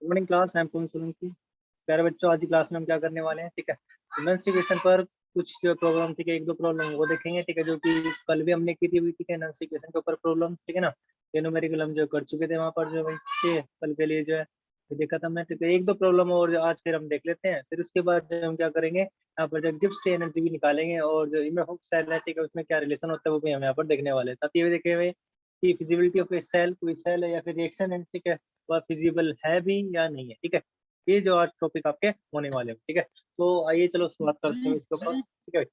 Morning class है सोलंकी। प्यारे बच्चों, आज की क्लास में हम क्या करने वाले हैं, ठीक है। इक्वेशन पर कुछ जो प्रॉब्लम, ठीक है, एक दो प्रॉब्लम वो देखेंगे, ठीक है, जो कि कल भी हमने की थी, ठीक है, इक्वेशन के ऊपर प्रॉब्लम, ठीक है ना। ये न्यूमेरिकल हम जो कर चुके थे वहाँ पर जो भाई, ठीक है, कल के लिए जो है ये देखा था मैं, ठीक है। एक दो प्रॉब्लम और जो आज फिर हम देख लेते हैं, फिर उसके बाद जो हम क्या करेंगे, यहाँ पर जो गिब्स की एनर्जी भी निकालेंगे और जो इमेज ऑफ सेल है, ठीक है, उसमें क्या रिलेशन होता है वो भी हम यहाँ पर देखने वाले हैं। साथ ही ये देखे हुए कि फिजिबिलिटी ऑफ ए सेल, कोई सेल है या फिर रिएक्शन है, ठीक है, वह फिजिबल है भी या नहीं है, ठीक है। ये जो आज टॉपिक आपके होने वाले हैं, ठीक है। तो आइए चलो शुरुआत करते हैं इसके ऊपर, ठीक है।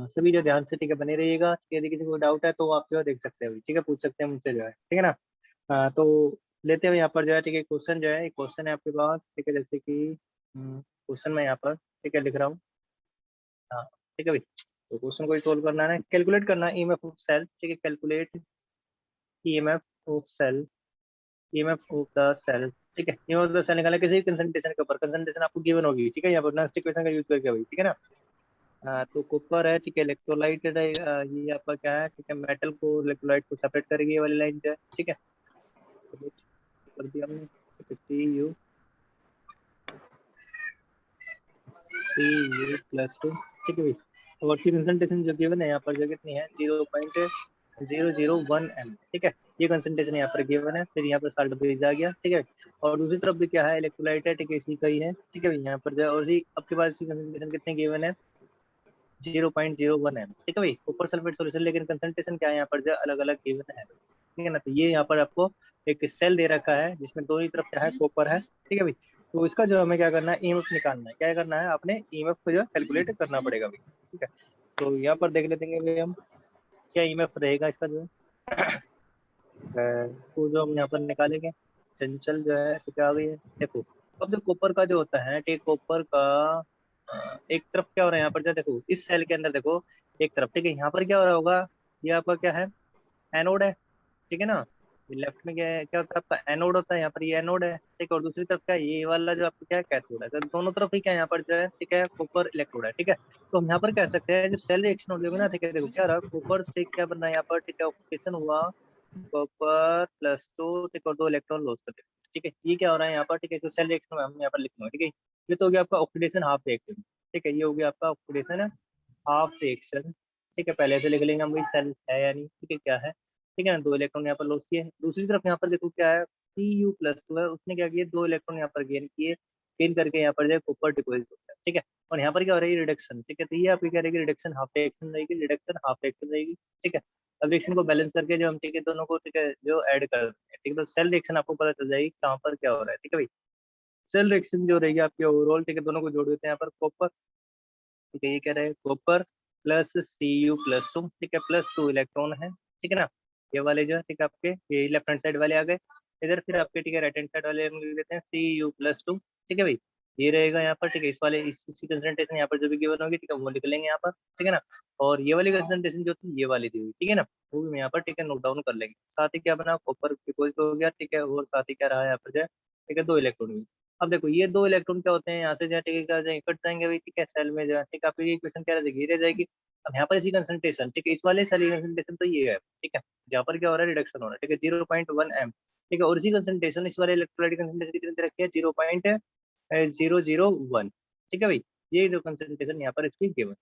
सभी जो ध्यान से, ठीक है, बने रहिएगा। यदि किसी को डाउट है तो आप जो है देख सकते हो, ठीक है, पूछ सकते हैं मुझसे जो है, ठीक है ना। तो लेते हैं यहाँ पर जो है, ठीक है, क्वेश्चन जो है, एक क्वेश्चन है आपके पास, ठीक है, जैसे कि क्वेश्चन मैं यहाँ पर, ठीक है, लिख रहा हूँ। हाँ, ठीक है भाई। तो क्वेश्चन को सोल्व करना है, कैलकुलेट करना है ईएमएफ ऑफ सेल, ठीक है, calculate EMF of cell, EMF of the cell, ठीक है। ईएमएफ ऑफ द सेल निकालना किसी कंसंट्रेशन के ऊपर, कंसंट्रेशन आपको गिवन होगी, ठीक है, यहाँ पर नॉन इक्वेशन का यूज करके भाई, ठीक है ना। तो कॉपर है, ठीक है, इलेक्ट्रोलाइट है, ये आपका क्या है, ठीक है, मेटल को इलेक्ट्रोलाइट को सेपरेट करेगी ये वाली लाइन जो है, ठीक है। तो कर दिया हमने, ठीक है, सी यू प्लस टू, ठीक है भाई। और सी कंसंट्रेशन जो गिवन है यहाँ पर जो कितनी है, 0.001 m, ठीक है। ये कंसंट्रेशन यहाँ पर गिवन है, फिर यहाँ पर साल्ट ब्रिज आ गया, ठीक है। और दूसरी तरफ भी क्या है, इलेक्ट्रोलाइट है, ठीक है, इसी का ही है, ठीक है भाई। यहाँ पर जो है और सी आपके पास इसकी कंसंट्रेशन कितनी गिवन है, 0.01 m, ठीक है भाई। कॉपर सल्फेट सॉल्यूशन, लेकिन कंसंट्रेशन क्या है यहाँ पर जो अलग अलग गिवन है, ठीक है ना। तो ये यहाँ पर आपको एक सेल दे रखा है जिसमें दोनों तरफ क्या है, कॉपर है, ठीक है भाई। तो इसका जो हमें क्या करना है, ईएमएफ निकालना है। क्या करना है, आपने ईएमएफ को जो है कैलकुलेट करना पड़ेगा भाई, ठीक है। तो यहाँ पर देख लेते हैं भाई हम क्या ईएमएफ रहेगा इसका जो है। तो जो हम यहाँ पर निकालेंगे, चंचल जो है तो क्या आ गई है, देखो। अब जो कॉपर का जो होता है, ठीक, कॉपर का एक तरफ क्या हो रहा है यहाँ पर जो देखो, इस सेल के अंदर देखो, एक तरफ, ठीक है, यहाँ पर क्या हो रहा होगा, ये आपका क्या है, एनोड है, ठीक है ना। लेफ्ट में क्या है, क्या होता है आपका एनोड होता है, यहाँ पर ये एनोड है, ठीक है। और दूसरी तरफ क्या है, ये वाला जो आपका क्या है, कैथोड है। तो दोनों तरफ ही क्या है यहाँ पर जो है, ठीक है, कॉपर इलेक्ट्रोड है, ठीक है। तो हम यहाँ पर कह सकते हैं जो सेल रिएक्शन होगी ना, ठीक है, देखो क्या रहा, कॉपर से क्या बनना है यहाँ पर, ठीक है, ऑक्सीडेशन हुआ, कॉपर प्लस टू, ठीक, और दो इलेक्ट्रॉन लॉस कर देते, ठीक है। ये क्या हो रहा है यहाँ पर, ठीक है, तो सेल रिएक्शन में हम यहाँ पर लिखूंगा, ठीक है। ये तो हो गया आपका ऑक्सीडेशन हाफ रिएक्शन, ठीक है, ये हो गया आपका ऑक्सीडेशन हाफ रिएक्शन, ठीक है। पहले से लिख लेंगे हम, भाई सेल है या नहीं, ठीक है, क्या है, ठीक है ना। दो इलेक्ट्रॉन यहाँ पर लॉस किए, दूसरी तरफ यहाँ पर देखो क्या है, Cu प्लस टू है, उसने क्या किया, दो इलेक्ट्रॉन यहाँ पर गेन किए, गेन करके यहाँ पर जो कॉपर डिपॉजिट होता है, ठीक है। और यहाँ पर क्या हो रही है, रिडक्शन, ठीक है। तो ये आपकी क्या रहेगी, रिडक्शन हाफ रिएक्शन रहेगी, रिडक्शन हाफ रिएक्शन रहेगी, ठीक है। अब रिएक्शन को बैलेंस करके जो हम, ठीक है, दोनों को, ठीक है, जो ऐड कर देते हैं, ठीक है। तो सेल रिएक्शन आपको पता चल जाएगी कहाँ पर क्या हो रहा है, ठीक है भाई। सेल रिएक्शन जो रहेगी आपकी ओवरऑल, ठीक है, दोनों को जोड़ देते हैं यहाँ पर, कॉपर, ठीक है, ये कह रहे हैं copper plus Cu plus two, ठीक है, प्लस टू इलेक्ट्रॉन है, ठीक है ना। ये वाले जो है, ठीक है, आपके ये लेफ्ट हैंड साइड वाले आ गए इधर, फिर आपके, ठीक है, राइट हैंड साइड वाले हम लिख देते हैं Cu प्लस टू, ठीक है भाई। ये रहेगा यहाँ पर, ठीक है, इस वाले इसी कंसंट्रेशन यहाँ पर जो भी गिवन होगी, ठीक है, वो लिख लेंगे यहाँ पर, ठीक है ना। और ये वाली कंसंट्रेशन जो थी ये वाली थी, ठीक है ना, वो भी यहाँ पर, ठीक है, नोट डाउन कर लेंगे। साथ ही क्या बना, कॉपर डिपॉजिट हो गया, ठीक है, और साथ ही क्या रहा यहाँ पर जो है, ठीक है, दो इलेक्ट्रॉन। अब देखो ये दो इलेक्ट्रॉन क्या होते हैं, यहाँ से जो है, ठीक है, क्या हो जाएंगे, कट जाएंगे भाई, ठीक है, सेल में जो है, ठीक है, आपकी इक्वेशन क्या रहेगी, रह जाएगी। अब यहाँ पर इसी कंसंट्रेशन, ठीक है, इस वाले सेल कंसंट्रेशन तो ये है, ठीक है, जहाँ पर क्या हो रहा है, रिडक्शन हो रहा है, ठीक है, 0.1 m, ठीक है। और इसी कंसंट्रेशन इस वाले इलेक्ट्रोलाइट कंसंट्रेशन कितनी दे रखी है, 0.001, ठीक है भाई। ये जो कंसंट्रेशन यहाँ पर इसकी गिवन,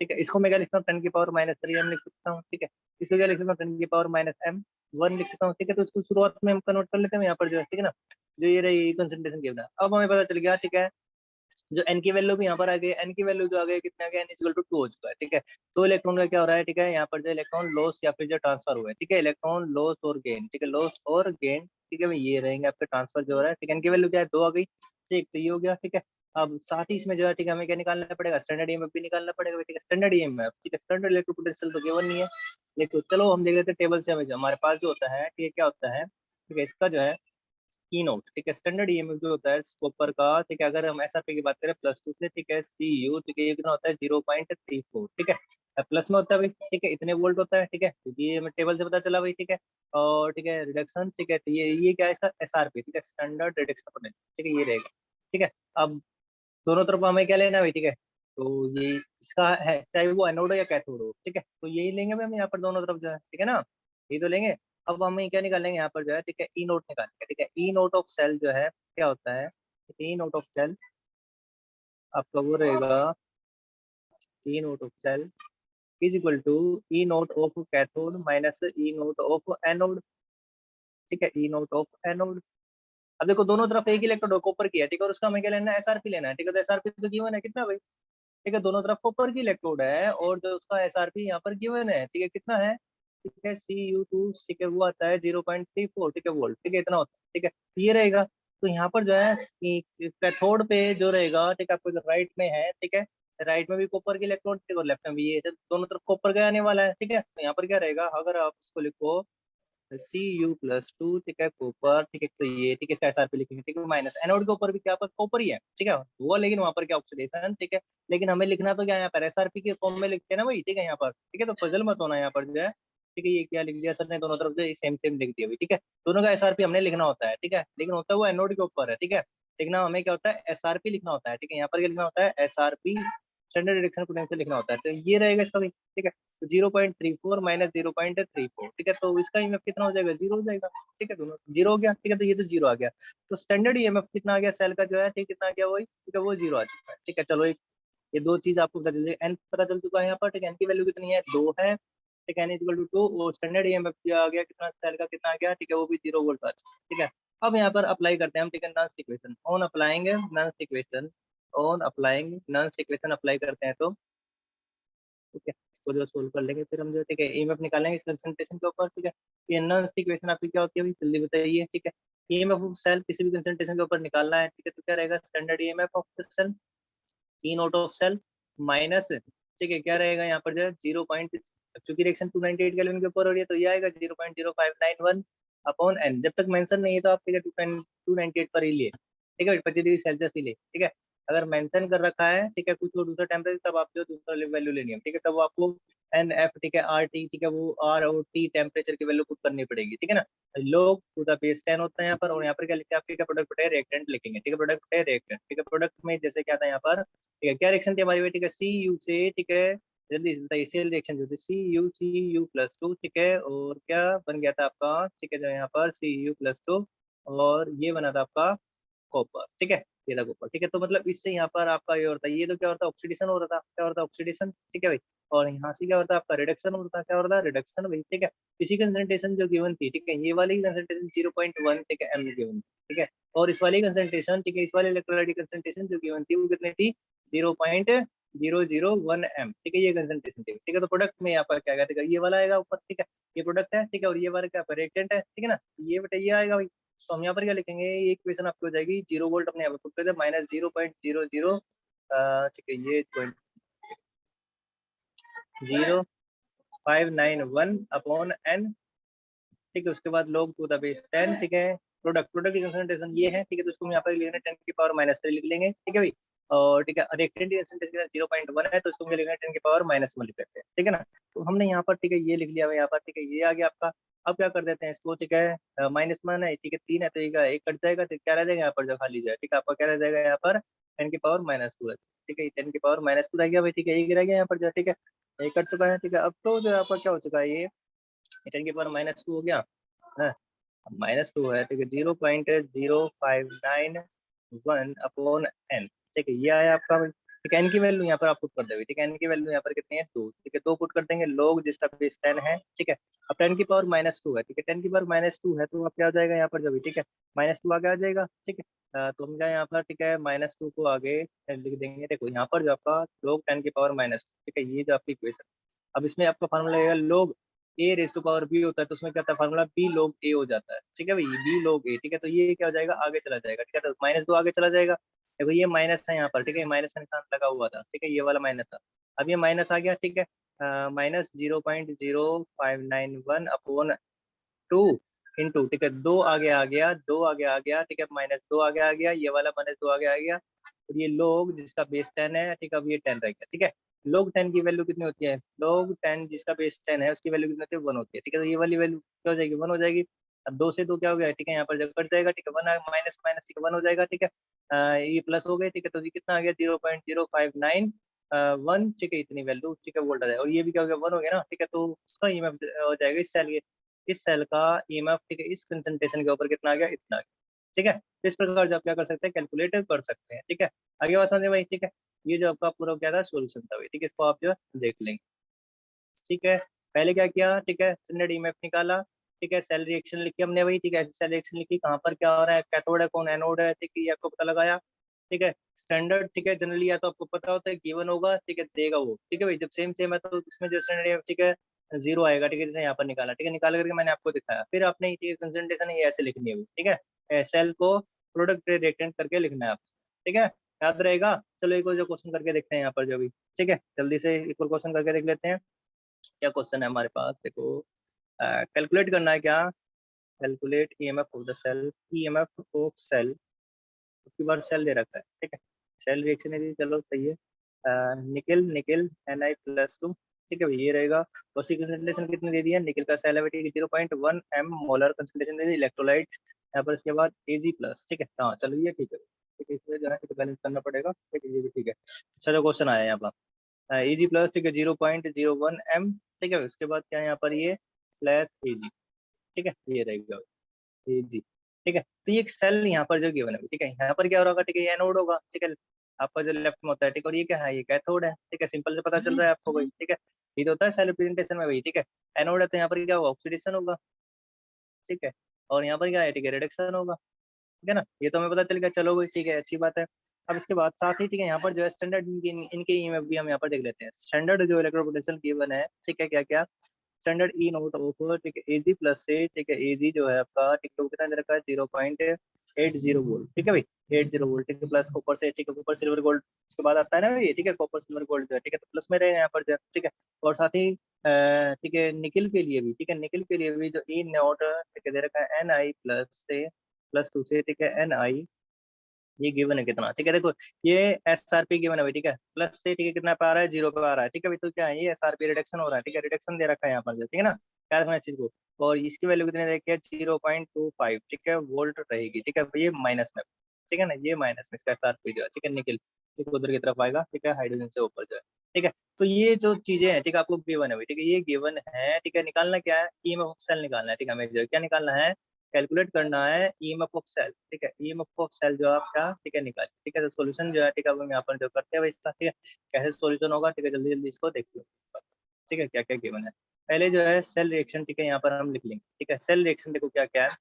ठीक है। इसको मैं क्या लिखता हूँ, 10⁻³ लिख सकता हूँ, ठीक है। इसको क्या लिख सकता हूँ, 10⁻m1 लिख सकता हूँ, ठीक है। तो इसको शुरुआत में हम कन्वर्ट कर लेते हैं यहाँ पर जो है, ठीक है ना। जो ये रही कंसंट्रेशन गिवन है, अब हमें पता चल गया, ठीक है, जो एन की वैल्यू भी यहाँ पर आ गई, एन की वैल्यू जो आ गई कितना आ गया, n = 2 हो चुका है, ठीक है। तो इलेक्ट्रॉन का क्या हो रहा है, ठीक है, यहाँ पर जो इलेक्ट्रॉन लॉस या फिर जो ट्रांसफर हुआ है, ठीक है, इलेक्ट्रॉन लॉस और गेन, ठीक है, लॉस और गेन, ठीक है, ये रहेंगे आपके ट्रांसफर जो हो रहा है, ठीक है। एन की वैल्यू क्या है, 2 आ गई, ठीक, तो ये हो गया, ठीक है। अब साथ ही इसमें जो है, ठीक है, हमें क्या निकालना पड़ेगा, स्टैंडर्ड ईएमएफ भी निकालना पड़ेगा, ठीक है, स्टैंडर्ड ईएमएफ, ठीक है, स्टैंडर्ड इलेक्ट्रिक पोटेंशियल तो केवल नहीं है, लेकिन चलो हम देख लेते हैं टेबल से, हमें जो हमारे पास जो होता है, ठीक है, क्या होता है, ठीक है, इसका जो है की नोट, ठीक है, स्टैंडर्ड ईएमएफ जो होता है कॉपर का, ठीक है, अगर हम एसआरपी की बात करें प्लस टू से, ठीक है, Cu, ठीक है, ये कितना होता है, 0.34, ठीक है, प्लस में होता है भाई, ठीक है, इतने वोल्ट होता है, ठीक है, क्योंकि ये हमें टेबल से पता चला भाई, ठीक है। और ठीक है, रिडक्शन, ठीक है, तो ये क्या है इसका एसआरपी, ठीक है, स्टैंडर्ड रिडक्शन पोटेंशियल, ठीक है, ये रहेगा, ठीक है। अब दोनों तरफ हमें क्या लेना है भाई, ठीक है, तो ये इसका है, चाहे वो एनोड हो या कैथोड हो, ठीक है, तो यही लेंगे भाई हम यहाँ पर दोनों तरफ जो है, ठीक है ना, यही तो लेंगे। अब हमें क्या निकालेंगे यहाँ पर जो है, ठीक है, ई नोट निकालेंगे, ठीक है। ई नोट ऑफ सेल जो है क्या होता है, ई नोट ऑफ सेल आपका वो रहेगा, E note of cell is equal to E note of cathode minus E note of anode, ठीक है, ई नोट ऑफ एनोड। अब देखो दोनों तरफ एक इलेक्ट्रोड कॉपर की है, ठीक है, और उसका हमें क्या लेना है, एसआरपी लेना है, ठीक है। तो एसआरपी तो गिवन है कितना भाई, ठीक है, दोनों तरफ कॉपर की इलेक्ट्रोड है और जो उसका एसआरपी यहाँ पर गिवन है, ठीक है, कितना है, ठीक है, Cu2, ठीक है, वो आता है 0.34, ठीक है, वोल्ट, ठीक है, इतना होता है, ठीक है, तो ये रहेगा। तो यहाँ पर जो है कि कैथोड पे जो रहेगा, ठीक है, आपको जो राइट में है, ठीक है, राइट में भी कॉपर की इलेक्ट्रोड, ठीक है, और लेफ्ट में भी ये, तो दोनों तरफ कॉपर का आने वाला है, ठीक है। तो यहाँ पर क्या रहेगा, अगर आप इसको लिखो Cu+2, ठीक है, कॉपर, ठीक है, तो ये, ठीक है, इसका एसआरपी लिखेंगे, ठीक है, माइनस एनोड के ऊपर भी क्या पर कॉपर ही है, ठीक है, वो लेकिन वहां पर क्या ऑक्सीडेशन, ठीक है, लेकिन हमें लिखना तो क्या यहाँ पर एसआरपी के फॉर्म में लिखते हैं ना भाई, ठीक है, यहाँ पर, ठीक है, तो पजल मत होना यहाँ पर जो है, ठीक है, ये क्या लिख दिया सर ने, दोनों तरफ से सेम सेम लिख दिया भाई, ठीक है, दोनों का एसआरपी हमने लिखना होता है, ठीक है, लेकिन होता है वो एनोड के ऊपर है, ठीक है, लिखना हमें क्या होता है, एसआरपी लिखना होता है, ठीक है, यहाँ पर क्या लिखना होता है, एसआरपी, स्टैंडर्ड रिडक्शन पोटेंशियल लिखना होता है, तो ये रहेगा इसका भी, ठीक है, तो 0.34 माइनस 0.34, ठीक है, तो इसका ईएमएफ कितना हो जाएगा, जीरो हो जाएगा, ठीक है, दोनों जीरो हो गया, ठीक है, तो ये तो जीरो आ गया, तो स्टैंडर्ड ईएमएफ कितना आ गया सेल का जो है, ठीक, कितना आ गया वही, ठीक है, वो जीरो आ चुका है, ठीक है। चलो एक ये दो चीज आपको पता चल जाएगी, एन पता चल चुका है यहाँ पर, ठीक है, एन की वैल्यू कितनी है, 2 है, ठीक है, एन इक्वल टू 2, और स्टैंडर्ड ईएमएफ आ गया कितना, सेल का कितना आ गया, ठीक है, वो भी 0 वोल्ट आ चुका है, ठीक है। अब यहाँ पर अप्लाई करते हैं हम, ठीक है, नॉन इक्वेशन ऑन अप्लाइंग, नॉन इक्वेशन ऑन अप्लाइंग, नॉन इक्वेशन अप्लाई करते हैं तो, ठीक है, इसको जो सोल्व कर लेंगे फिर हम जो, ठीक है, ईएमएफ निकालेंगे इस कंसंट्रेशन के ऊपर, ठीक है। ये नॉन इक्वेशन आपकी क्या होती है, जल्दी बताइए, ठीक है। ईएमएफ ऑफ सेल किसी भी कंसंट्रेशन के ऊपर निकालना है, ठीक है, तो क्या रहेगा, standard EMF of the cell, E note of cell minus, ठीक है, क्या रहेगा यहाँ पर जो है 0. चूंकि रिएक्शन 298 केल्विन के ऊपर हो रही है, तो ये आएगा 0.0591 अपॉन एन, जब तक मेंशन नहीं है तो आप, ठीक है, 298 पर ही लिए, ठीक है, 25 डिग्री सेल्सियस ही ले, ठीक है। अगर मेंशन कर रखा है, ठीक है, कुछ और दूसरा टेम्परेचर, तब आप जो दूसरा वैल्यू लेनी है, ठीक है, तब वो आपको एन एफ, ठीक है, आर टी, ठीक है, वो आर और टी टेम्परेचर की वैल्यू पुट करनी पड़ेगी, ठीक है ना। लोग टू द बेस 10 होता है यहाँ पर, और यहाँ पर क्या लिखते हैं आपके, क्या प्रोडक्ट है रिएक्टेंट लिखेंगे, ठीक है, प्रोडक्ट है रिएक्टेंट, ठीक है, प्रोडक्ट में जैसे क्या था यहाँ पर, ठीक है, क्या रिएक्शन थी हमारी, ठीक है, सी यू से, ठीक है, जल्दी से बताइए, सेल रिएक्शन जो थी Cu+2, ठीक है, और क्या बन गया था आपका, ठीक है, जो यहाँ पर Cu+2, और ये बना था आपका कॉपर, ठीक है, ये था कॉपर, ठीक है। तो मतलब इससे यहाँ पर आपका ये होता है, ये तो क्या होता है, ऑक्सीडेशन हो रहा था, क्या होता है, ऑक्सीडेशन, ठीक है भाई, और यहाँ से क्या होता है आपका रिडक्शन होता है, क्या होता है, रिडक्शन भाई, ठीक है। इसी कंसंट्रेशन जो गिवन थी, ठीक है, ये वाली कंसंट्रेशन 0.1, ठीक है, एम गिवन, ठीक है, और इस वाली कंसंट्रेशन, ठीक है, इस वाले इलेक्ट्रोलाइट कंसंट्रेशन जो गिवन थी वो कितनी थी, 0.001 एम, ठीक है, ये कंसंट्रेशन थी, ठीक है। तो प्रोडक्ट में यहाँ पर क्या आएगा, ठीक है, ये वाला आएगा ऊपर, ठीक है, ये प्रोडक्ट है, ठीक है, और ये वाला क्या रिएक्टेंट है, ठीक है ना, ये बेटा ये आएगा भाई। तो हम यहाँ पर क्या लिखेंगे, ये इक्वेशन आपकी हो जाएगी, 0 वोल्ट अपने यहाँ पर पुट कर दे, माइनस 0.00, ठीक है, ये 0.0591 अपॉन एन, ठीक है, उसके बाद लोग टू द बेस 10, ठीक है, प्रोडक्ट प्रोडक्ट की कंसंट्रेशन ये है, ठीक है, तो उसको हम यहाँ पर लिखना 10 की पावर -3 लिख लेंगे, ठीक है भाई, और ठीक है, रिएक्टेंट की कंसंट्रेशन 0.1 है, तो उसको हम लिखना 10 की पावर-1 लिख लेते हैं, ठीक है ना। तो हमने यहाँ पर, ठीक है, ये लिख लिया यहाँ पर, ठीक है, ये आ गया आपका। अब क्या कर देते हैं इसको, ठीक है, -1 है, ठीक है, 3 है, तो एक कट जाएगा, तो क्या रह जाएगा यहाँ पर जो खाली जाए, ठीक है, आपका क्या रह जाएगा यहाँ पर 10 की पावर-2 है, ठीक है, 10 की पावर-2 रह गया भाई, ठीक है, एक रह गया यहाँ पर जो, ठीक है, एक कट चुका है, ठीक है। अब तो जो यहाँ पर क्या हो चुका है, ये 10 की पावर-2 हो गया है, -2 है, ठीक है, 0.0591 अपॉन एन, ठीक है, ये आया आपका भाई, ठीक है, एन की वैल्यू यहाँ पर आप पुट कर देंगे, ठीक है, एन की वैल्यू यहाँ पर कितनी है, 2, ठीक है, 2 पुट कर देंगे, लोग जिसका बेस 10 है, ठीक है। अब 10 की पावर-2 है, ठीक है, 10 की पावर-2 है, तो अब क्या हो जाएगा यहाँ पर जो भी, ठीक है, -2 आगे आ जाएगा, ठीक है। तो हम क्या यहाँ पर, ठीक है, -2 को आगे लिख देंगे, देखो यहाँ पर जो आपका लोग 10 की पावर-2, ठीक है, ये जो आपकी इक्वेशन, अब इसमें आपका फॉर्मूला लगेगा लोग ए रेस टू पावर बी होता है, तो उसमें क्या होता है फार्मूला बी log ए हो जाता है, ठीक है भाई, बी log ए, ठीक है, तो ये क्या हो जाएगा, आगे चला जाएगा, ठीक है, तो -2 आगे चला जाएगा, देखो ये माइनस है यहाँ पर, ठीक है, माइनस का निशान लगा हुआ था, ठीक है, ये वाला माइनस था, अब ये माइनस आ गया, ठीक है, -0.0591 अपॉन 2 इंटू, ठीक है, 2 आगे आ गया, 2 आगे आ गया, ठीक है, -2 आगे आ गया, ये वाला -2 आगे आ गया, और ये लोग जिसका बेस 10 है, ठीक है, अब ये 10 रह गया, ठीक है। लोग 10 की वैल्यू कितनी होती है, लोग 10 जिसका बेस 10 है उसकी वैल्यू कितनी होती है, 1 होती है, ठीक है, तो ये वाली वैल्यू क्या हो जाएगी, 1 हो जाएगी। अब 2 से 2 क्या हो गया, ठीक है, यहाँ पर जब कट जाएगा, ठीक है, 1 माइनस माइनस, ठीक है, 1 हो जाएगा, ठीक है, ये प्लस हो गए, ठीक है, तो ये कितना आ गया, 0.059 1, ठीक है, इतनी वैल्यू, ठीक है, वोल्ट आ जाएगा, और ये भी क्या हो गया, 1 हो गया ना, ठीक है, तो उसका ईएमएफ हो जाएगा इस सेल के, इस सेल का ईएमएफ ठीक है इस कंसंट्रेशन के ऊपर कितना आ गया, इतना आ गया। ठीक है, तो इस प्रकार जो आप क्या कर सकते हैं, कैलकुलेट कर सकते हैं। ठीक है, आगे बात समझे भाई। ठीक है, ये जो आपका पूरा क्या था, सोल्यूशन था भाई। ठीक है, इसको आप जो देख लेंगे। ठीक है, पहले क्या किया, ठीक है, स्टैंडर्ड ईएमएफ निकाला। ठीक है, सेल रिएक्शन लिखी हमने भाई। ठीक है, सेल रिएक्शन लिखी, कहाँ पर क्या हो रहा है, कैथोड है कौन एनोड है, ठीक है, ये आपको पता लगाया। ठीक है, स्टैंडर्ड ठीक है जनरली या तो आपको पता होता है गिवन होगा, ठीक है, देगा वो। ठीक है भाई, जब सेम सेम है तो उसमें जो स्टैंडर्ड ठीक है जीरो आएगा। ठीक है, जैसे यहाँ पर निकाला, ठीक है, निकाल करके मैंने आपको दिखाया। फिर आपने ये कंसंट्रेशन ये ऐसे लिखनी है। ठीक है, सेल को प्रोडक्ट रिएक्टेंट करके लिखना है आप। ठीक है, याद रहेगा। चलो एक और जो क्वेश्चन करके देखते हैं यहाँ पर जो भी। ठीक है, जल्दी से एक और क्वेश्चन करके देख लेते हैं। क्या क्वेश्चन है हमारे पास, देखो कैलकुलेट करना है क्या, calculate EMF of the cell, EMF of cell. उसके बाद सेल दे रखा है। ठीक है, सेल रिएक्शन है, चलो सही है। निकल निकल Na+2। ठीक है भाई, ये रहेगा। उसी कंसंट्रेशन कितनी दे दी है, निकल का सेल है 0.1 m मोलर कंसंट्रेशन दे दी इलेक्ट्रोलाइट यहाँ पर। इसके बाद Ag+। ठीक है, हाँ चलो ये ठीक है। ठीक है, इसमें जो है बैलेंस करना पड़ेगा। ठीक है, ये भी ठीक है। अच्छा जो क्वेश्चन आया है यहाँ पर Ag+, ठीक है 0.01 m। ठीक है, उसके बाद क्या है यहाँ पर ये स्लैश Ag। ठीक है, ये रहेगा जी। ठीक है, तो ये एक सेल यहाँ पर जो गिवन है। ठीक है, यहाँ पर क्या हो रहा होगा, ठीक है, ये एनोड होगा। ठीक है, आपका जो लेफ्ट में होता है। ठीक है, और ये क्या है, ये कैथोड है। ठीक है, सिंपल से पता चल रहा है आपको भाई। ठीक है, ये तो होता है सेल रिप्रेजेंटेशन में भाई। ठीक है, एनोड है तो यहाँ पर क्या होगा, ऑक्सीडेशन होगा। ठीक है, और यहाँ पर क्या है, ठीक है, रिडक्शन होगा। ठीक है ना, ये तो हमें पता चल गया। चलो भाई ठीक है, अच्छी बात है। अब इसके बाद साथ ही ठीक है यहाँ पर जो है स्टैंडर्ड इनके ईएमएफ भी हम यहाँ पर देख लेते हैं। स्टैंडर्ड जो इलेक्ट्रो पोटेंशियल गिवन है, ठीक है, क्या क्या स्टैंडर्ड ई नोट ऑफ, ठीक है, Ag+ से। ठीक है, Ag जो है आपका, ठीक है, वो कितना दे रखा है, 0.80 वोल्ट। ठीक है भाई, 80 वोल्ट। ठीक है, प्लस कॉपर से। ठीक है, कॉपर सिल्वर गोल्ड उसके बाद आता है ना भाई। ठीक है, कॉपर सिल्वर गोल्ड जो है, ठीक है, तो प्लस में रहे यहाँ पर जो है। ठीक है, और साथ ही ठीक है निकिल के लिए भी। ठीक है, निकिल के लिए भी जो ई नोट ठीक है दे रखा है Na+ से +2 से। ठीक है, Ni ये गिवन है कितना। ठीक है, देखो ये SRP गिवन है भाई। ठीक है, प्लस से। ठीक है, कितना पे आ रहा है, 0 पे आ रहा है। ठीक है भाई, तो क्या है ये SRP रिडक्शन हो रहा है। ठीक है, रिडक्शन दे रखा है यहाँ पर जो। ठीक है ना, क्या रखना है इस चीज को। और इसकी वैल्यू कितनी देखिए 0.25। ठीक है, वोल्ट रहेगी। ठीक है, तो ये माइनस में। ठीक है ना, ये माइनस में इसका SRP जो है। ठीक है, निकल ठीक उधर की तरफ आएगा। ठीक है, हाइड्रोजन से ऊपर जो है। ठीक है, तो ये जो चीजें हैं, ठीक है, आपको गिवन है भाई। ठीक है, ये गिवन है। ठीक है, निकालना क्या है, ईएमएफ ऑफ सेल निकालना है। ठीक है, हमें जो क्या निकालना है, कैलकुलेट करना है ईएमएफ ऑफ सेल। ठीक है, ईएमएफ ऑफ सेल जो आपका, ठीक है, निकाल। ठीक है, तो सॉल्यूशन जो है, ठीक है, अब हम यहाँ पर जो करते हैं भाई इसका। ठीक है, कैसे सॉल्यूशन होगा, ठीक है, जल्दी जल्दी इसको देख लो। ठीक है, क्या क्या गिवन है, पहले जो है सेल रिएक्शन। ठीक है, यहाँ पर हम लिख लेंगे। ठीक है, सेल रिएक्शन देखो क्या क्या है,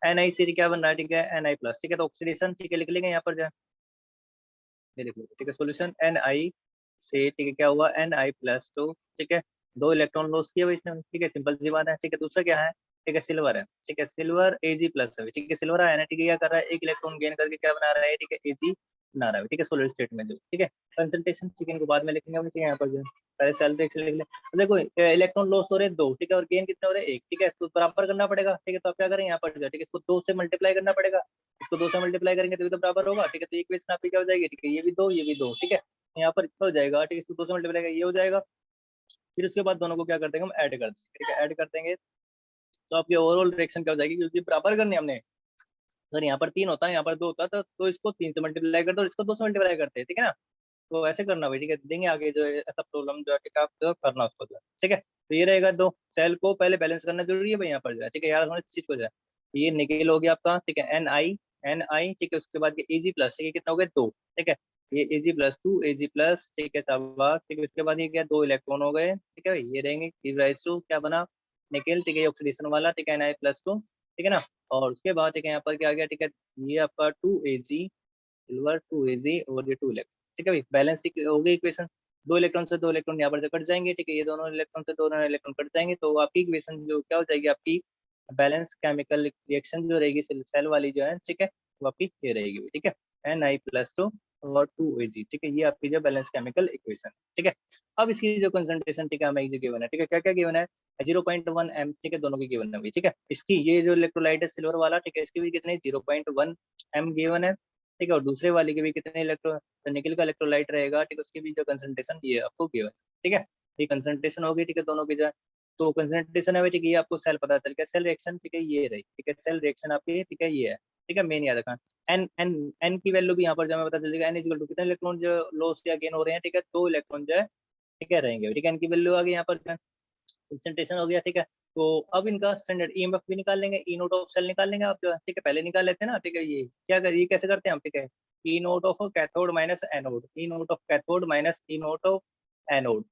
NiC क्या बन रहा है, ठीक है, Na+। ठीक है, तो ऑक्सीडेशन। ठीक है, लिख लेंगे यहाँ पर जो है, ये लिख लो। ठीक है, सोल्यूशन Ni से। ठीक है, क्या हुआ, Ni+2। ठीक है, 2 इलेक्ट्रॉन लॉस किया भाई इसने। ठीक है, सिंपल सी बात है। ठीक है, दूसरा क्या है, ठीक है, सिल्वर है। ठीक है, सिल्वर Ag+ है। ठीक है, सिल्वर आया ना। ठीक है, क्या कर रहा है, एक इलेक्ट्रॉन गेन करके क्या बना रहा है, ठीक है, Ag बना रहा है। ठीक है, सोलर स्टेट में जो। ठीक है, कंसंट्रेशन। ठीक है, इनको बाद में लिखेंगे हम। ठीक है, यहाँ पर जो है पहले सेल रिएक्शन लिख ले। तो देखो इलेक्ट्रॉन लॉस हो रहे हैं 2। ठीक है, और गेन कितने हो रहे हैं 1। ठीक है, तो बराबर करना पड़ेगा। ठीक है, तो आप क्या करेंगे यहाँ पर जो है, ठीक है, इसको 2 से मल्टीप्लाई करना पड़ेगा। इसको 2 से मल्टीप्लाई करेंगे तभी तो बराबर होगा। ठीक है, तो इक्वेशन आपकी क्या हो जाएगी, ठीक है, ये भी 2 ये भी 2। ठीक है, यहाँ पर हो जाएगा। ठीक है, इसको 2 से मल्टीप्लाई करेंगे ये हो जाएगा। फिर उसके बाद दोनों को क्या कर देंगे हम, ऐड कर देंगे। ठीक है, ऐड कर देंगे तो आपकी ओवरऑल रिएक्शन क्या हो जाएगी, क्योंकि बराबर करनी है हमने। अगर यहाँ पर 3 होता है, यहाँ पर 2 होता है, तो इसको 3 से मल्टीप्लाई करते और इसको 2 से मल्टीप्लाई करते हैं। ठीक है ना, तो ऐसे करना भाई। ठीक है, देंगे आगे जो है ऐसा प्रॉब्लम जो है। ठीक है, आप जो करना उसको जो है। ठीक है, तो ये रहेगा 2 सेल को पहले बैलेंस करना जरूरी है भाई यहाँ पर जो है। ठीक है, याद रखना इस चीज को जो है। ये निकेल हो गया आपका। ठीक है, Ni। ठीक है, उसके बाद ये Ag+। ठीक है, कितना हो गया 2। ठीक है, ये Ag+2 Ag+। ठीक है, शाबाश। ठीक है, उसके बाद ये क्या 2 इलेक्ट्रॉन हो गए। ठीक है, ये रहेंगे क्या बना, निकेल। ठीक है, ऑक्सीडेशन वाला। ठीक है, Ni+2। ठीक है ना, और उसके बाद ठीक है यहाँ पर क्या आ गया, ठीक है, ये आपका 2Ag सिल्वर 2Ag और ये 2 इलेक्ट्रॉन। ठीक है भाई, बैलेंस हो गई इक्वेशन। 2 इलेक्ट्रॉन से 2 इलेक्ट्रॉन यहाँ पर से कट जाएंगे। ठीक है, ये दोनों इलेक्ट्रॉन से दोनों इलेक्ट्रॉन कट जाएंगे, तो आपकी इक्वेशन जो क्या हो जाएगी, आपकी बैलेंस केमिकल रिएक्शन जो रहेगी सेल वाली जो है। ठीक है, वो आपकी ये रहेगी। ठीक है, Ni+2 और 2Ag। ठीक है, ये आपकी जो बैलेंस केमिकल इक्वेशन। ठीक है, अब इसकी जो कंसंट्रेशन, ठीक है, हमें जो गिवन है। ठीक है, क्या क्या गिवन है, 0.1 m। ठीक है, दोनों की गिवन है भाई। ठीक है, इसकी ये जो इलेक्ट्रोलाइट है सिल्वर वाला। ठीक है, इसकी भी कितनी 0.1 m गिवन है। ठीक है, और दूसरे वाले के भी कितने इलेक्ट्रो, तो निकल का इलेक्ट्रोलाइट रहेगा। ठीक है, उसकी भी जो कंसंट्रेशन ये आपको गिवन। ठीक है, ये कंसंट्रेशन होगी। ठीक है, दोनों की जो है, तो कंसंट्रेशन है। ठीक है, ये आपको सेल पता चल गया, सेल रिएक्शन। ठीक है, ये रही। ठीक है, सेल रिएक्शन आपकी। ठीक है, ये है। ठीक है, मेन याद रखना। एन एन एन की वैल्यू भी यहाँ पर जो हमें पता चल जाएगा, N कितने इलेक्ट्रॉन जो लॉस या गेन हो रहे हैं। ठीक है, 2 इलेक्ट्रॉन जो है, ठीक है, रहेंगे। ठीक है, एन की वैल्यू आ गई यहाँ पर, कंसंट्रेशन हो गया। ठीक है, तो अब इनका स्टैंडर्ड ईएमएफ भी निकाल लेंगे, ई नोट ऑफ सेल निकाल लेंगे आप जो है, ठीक है, पहले निकाल लेते हैं ना, ठीक है। ये क्या कर, ये कैसे करते हैं हम, ठीक है, E note of cathode minus anode, E note of cathode minus E note of anode,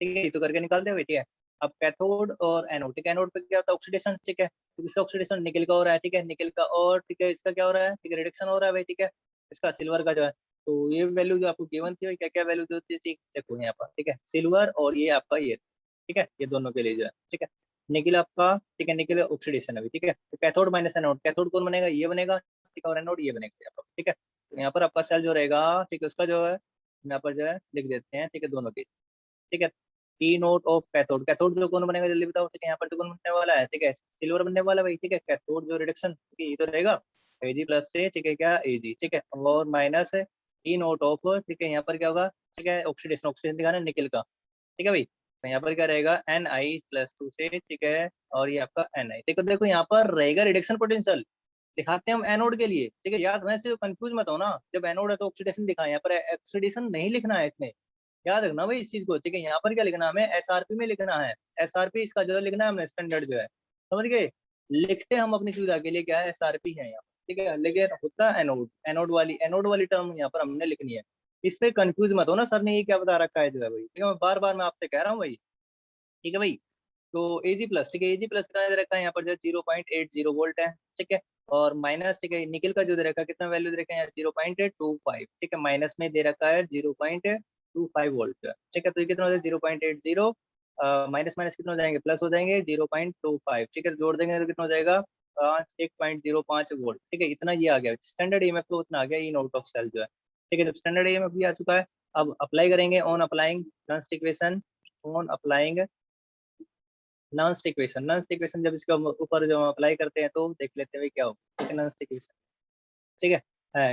ठीक है, ये तो करके निकालते हैं, ठीक है। अब कैथोड और एनोड, ठीक है, एनोड पे क्या होता है, ऑक्सीडेशन, ठीक है, तो इसका ऑक्सीडेशन निकल का हो रहा है, ठीक है, निकल का, और ठीक है इसका क्या हो रहा है, ठीक है, रिडक्शन हो रहा है भाई, ठीक है, इसका सिल्वर का जो है। तो ये वैल्यू जो आपको गिवन थी, क्या क्या वैल्यू होती है, ठीक देखो यहाँ पर, ठीक है, सिल्वर और ये आपका ये, ठीक है, ये दोनों के लिए जो है, ठीक है। निकल आपका, ठीक है, निकल ऑक्सीडेशन अभी, ठीक है, तो कैथोड माइनस एनोड, कैथोड कौन बनेगा, ये बनेगा, ठीक है, और एनोड ये बनेगा यहाँ पर, ठीक है। तो यहाँ पर आपका सेल जो रहेगा, ठीक है, उसका जो है यहाँ पर जो है लिख देते हैं, ठीक है, दोनों के, ठीक है। E note of cathode, cathode जो कौन बनेगा जल्दी बताओ, ठीक है, यहाँ पर जो कौन बनने वाला है, ठीक है, सिल्वर बनने वाला है भाई, ठीक है, कैथोड जो रिडक्शन, ठीक है, ये तो रहेगा एजी प्लस से, ठीक है, क्या एजी, ठीक है, और माइनस है ई नोट ऑफ, ठीक है, यहाँ पर क्या होगा, ठीक है, ऑक्सीडेशन, ऑक्सीडेशन दिखाना निकल का, ठीक है भाई, तो यहाँ पर क्या रहेगा एन आई प्लस टू से, ठीक है, और ये आपका एन आई, देखो देखो यहाँ पर रहेगा रिडक्शन पोटेंशियल, दिखाते हैं हम एनोड के लिए, ठीक है, याद वैसे कंफ्यूज मत हो ना, जब एनोड है तो ऑक्सीडेशन दिखाएं, यहाँ पर ऑक्सीडेशन नहीं लिखना है इसमें, याद रखना भाई इस चीज को, ठीक है। यहाँ पर क्या लिखना है, हमें एसआरपी में लिखना है, एसआरपी इसका जो लिखना है हमने स्टैंडर्ड जो है, समझ गए, लिखते हैं हम अपनी सुविधा के लिए क्या है, एसआरपी है यहाँ, ठीक है, लेकिन होता है एनोड, एनोड वाली टर्म यहाँ पर हमने लिखनी है, इस पे कंफ्यूज मत हो ना, सर ने ये क्या बता रखा है जो है भाई, ठीक है, मैं बार बार मैं आपसे कह रहा हूँ भाई, ठीक है भाई। तो एजी प्लस, ठीक है, एजी प्लस कितना दे रखा है यहाँ पर जो 0.80 वोल्ट है, ठीक है, और माइनस, ठीक है, निकल का जो दे रखा है कितना वैल्यू दे रखा है, 0.25, ठीक है, माइनस में दे रखा है 0.25 वोल्ट का, ठीक है, तो ये कितना हो जाएगा 0.80, माइनस माइनस कितना हो जाएंगे, प्लस हो जाएंगे 0.25, ठीक है, जोड़ देंगे तो कितना हो जाएगा 1.05 वोल्ट, ठीक है, इतना ये आ गया स्टैंडर्ड ईएमएफ, तो उतना आ गया ई नोट ऑफ सेल जो है, ठीक है, जब स्टैंडर्ड ईएमएफ भी आ चुका है, अब अप्लाई करेंगे ऑन अप्लाइंग नॉन इक्वेशन, ऑन अप्लाइंग नॉन्स इक्वेशन, नॉन्स इक्वेशन जब इसका ऊपर जो हम अप्लाई करते हैं तो देख लेते हैं क्या होगा, ठीक है, नॉन्स इक्वेशन, ठीक है,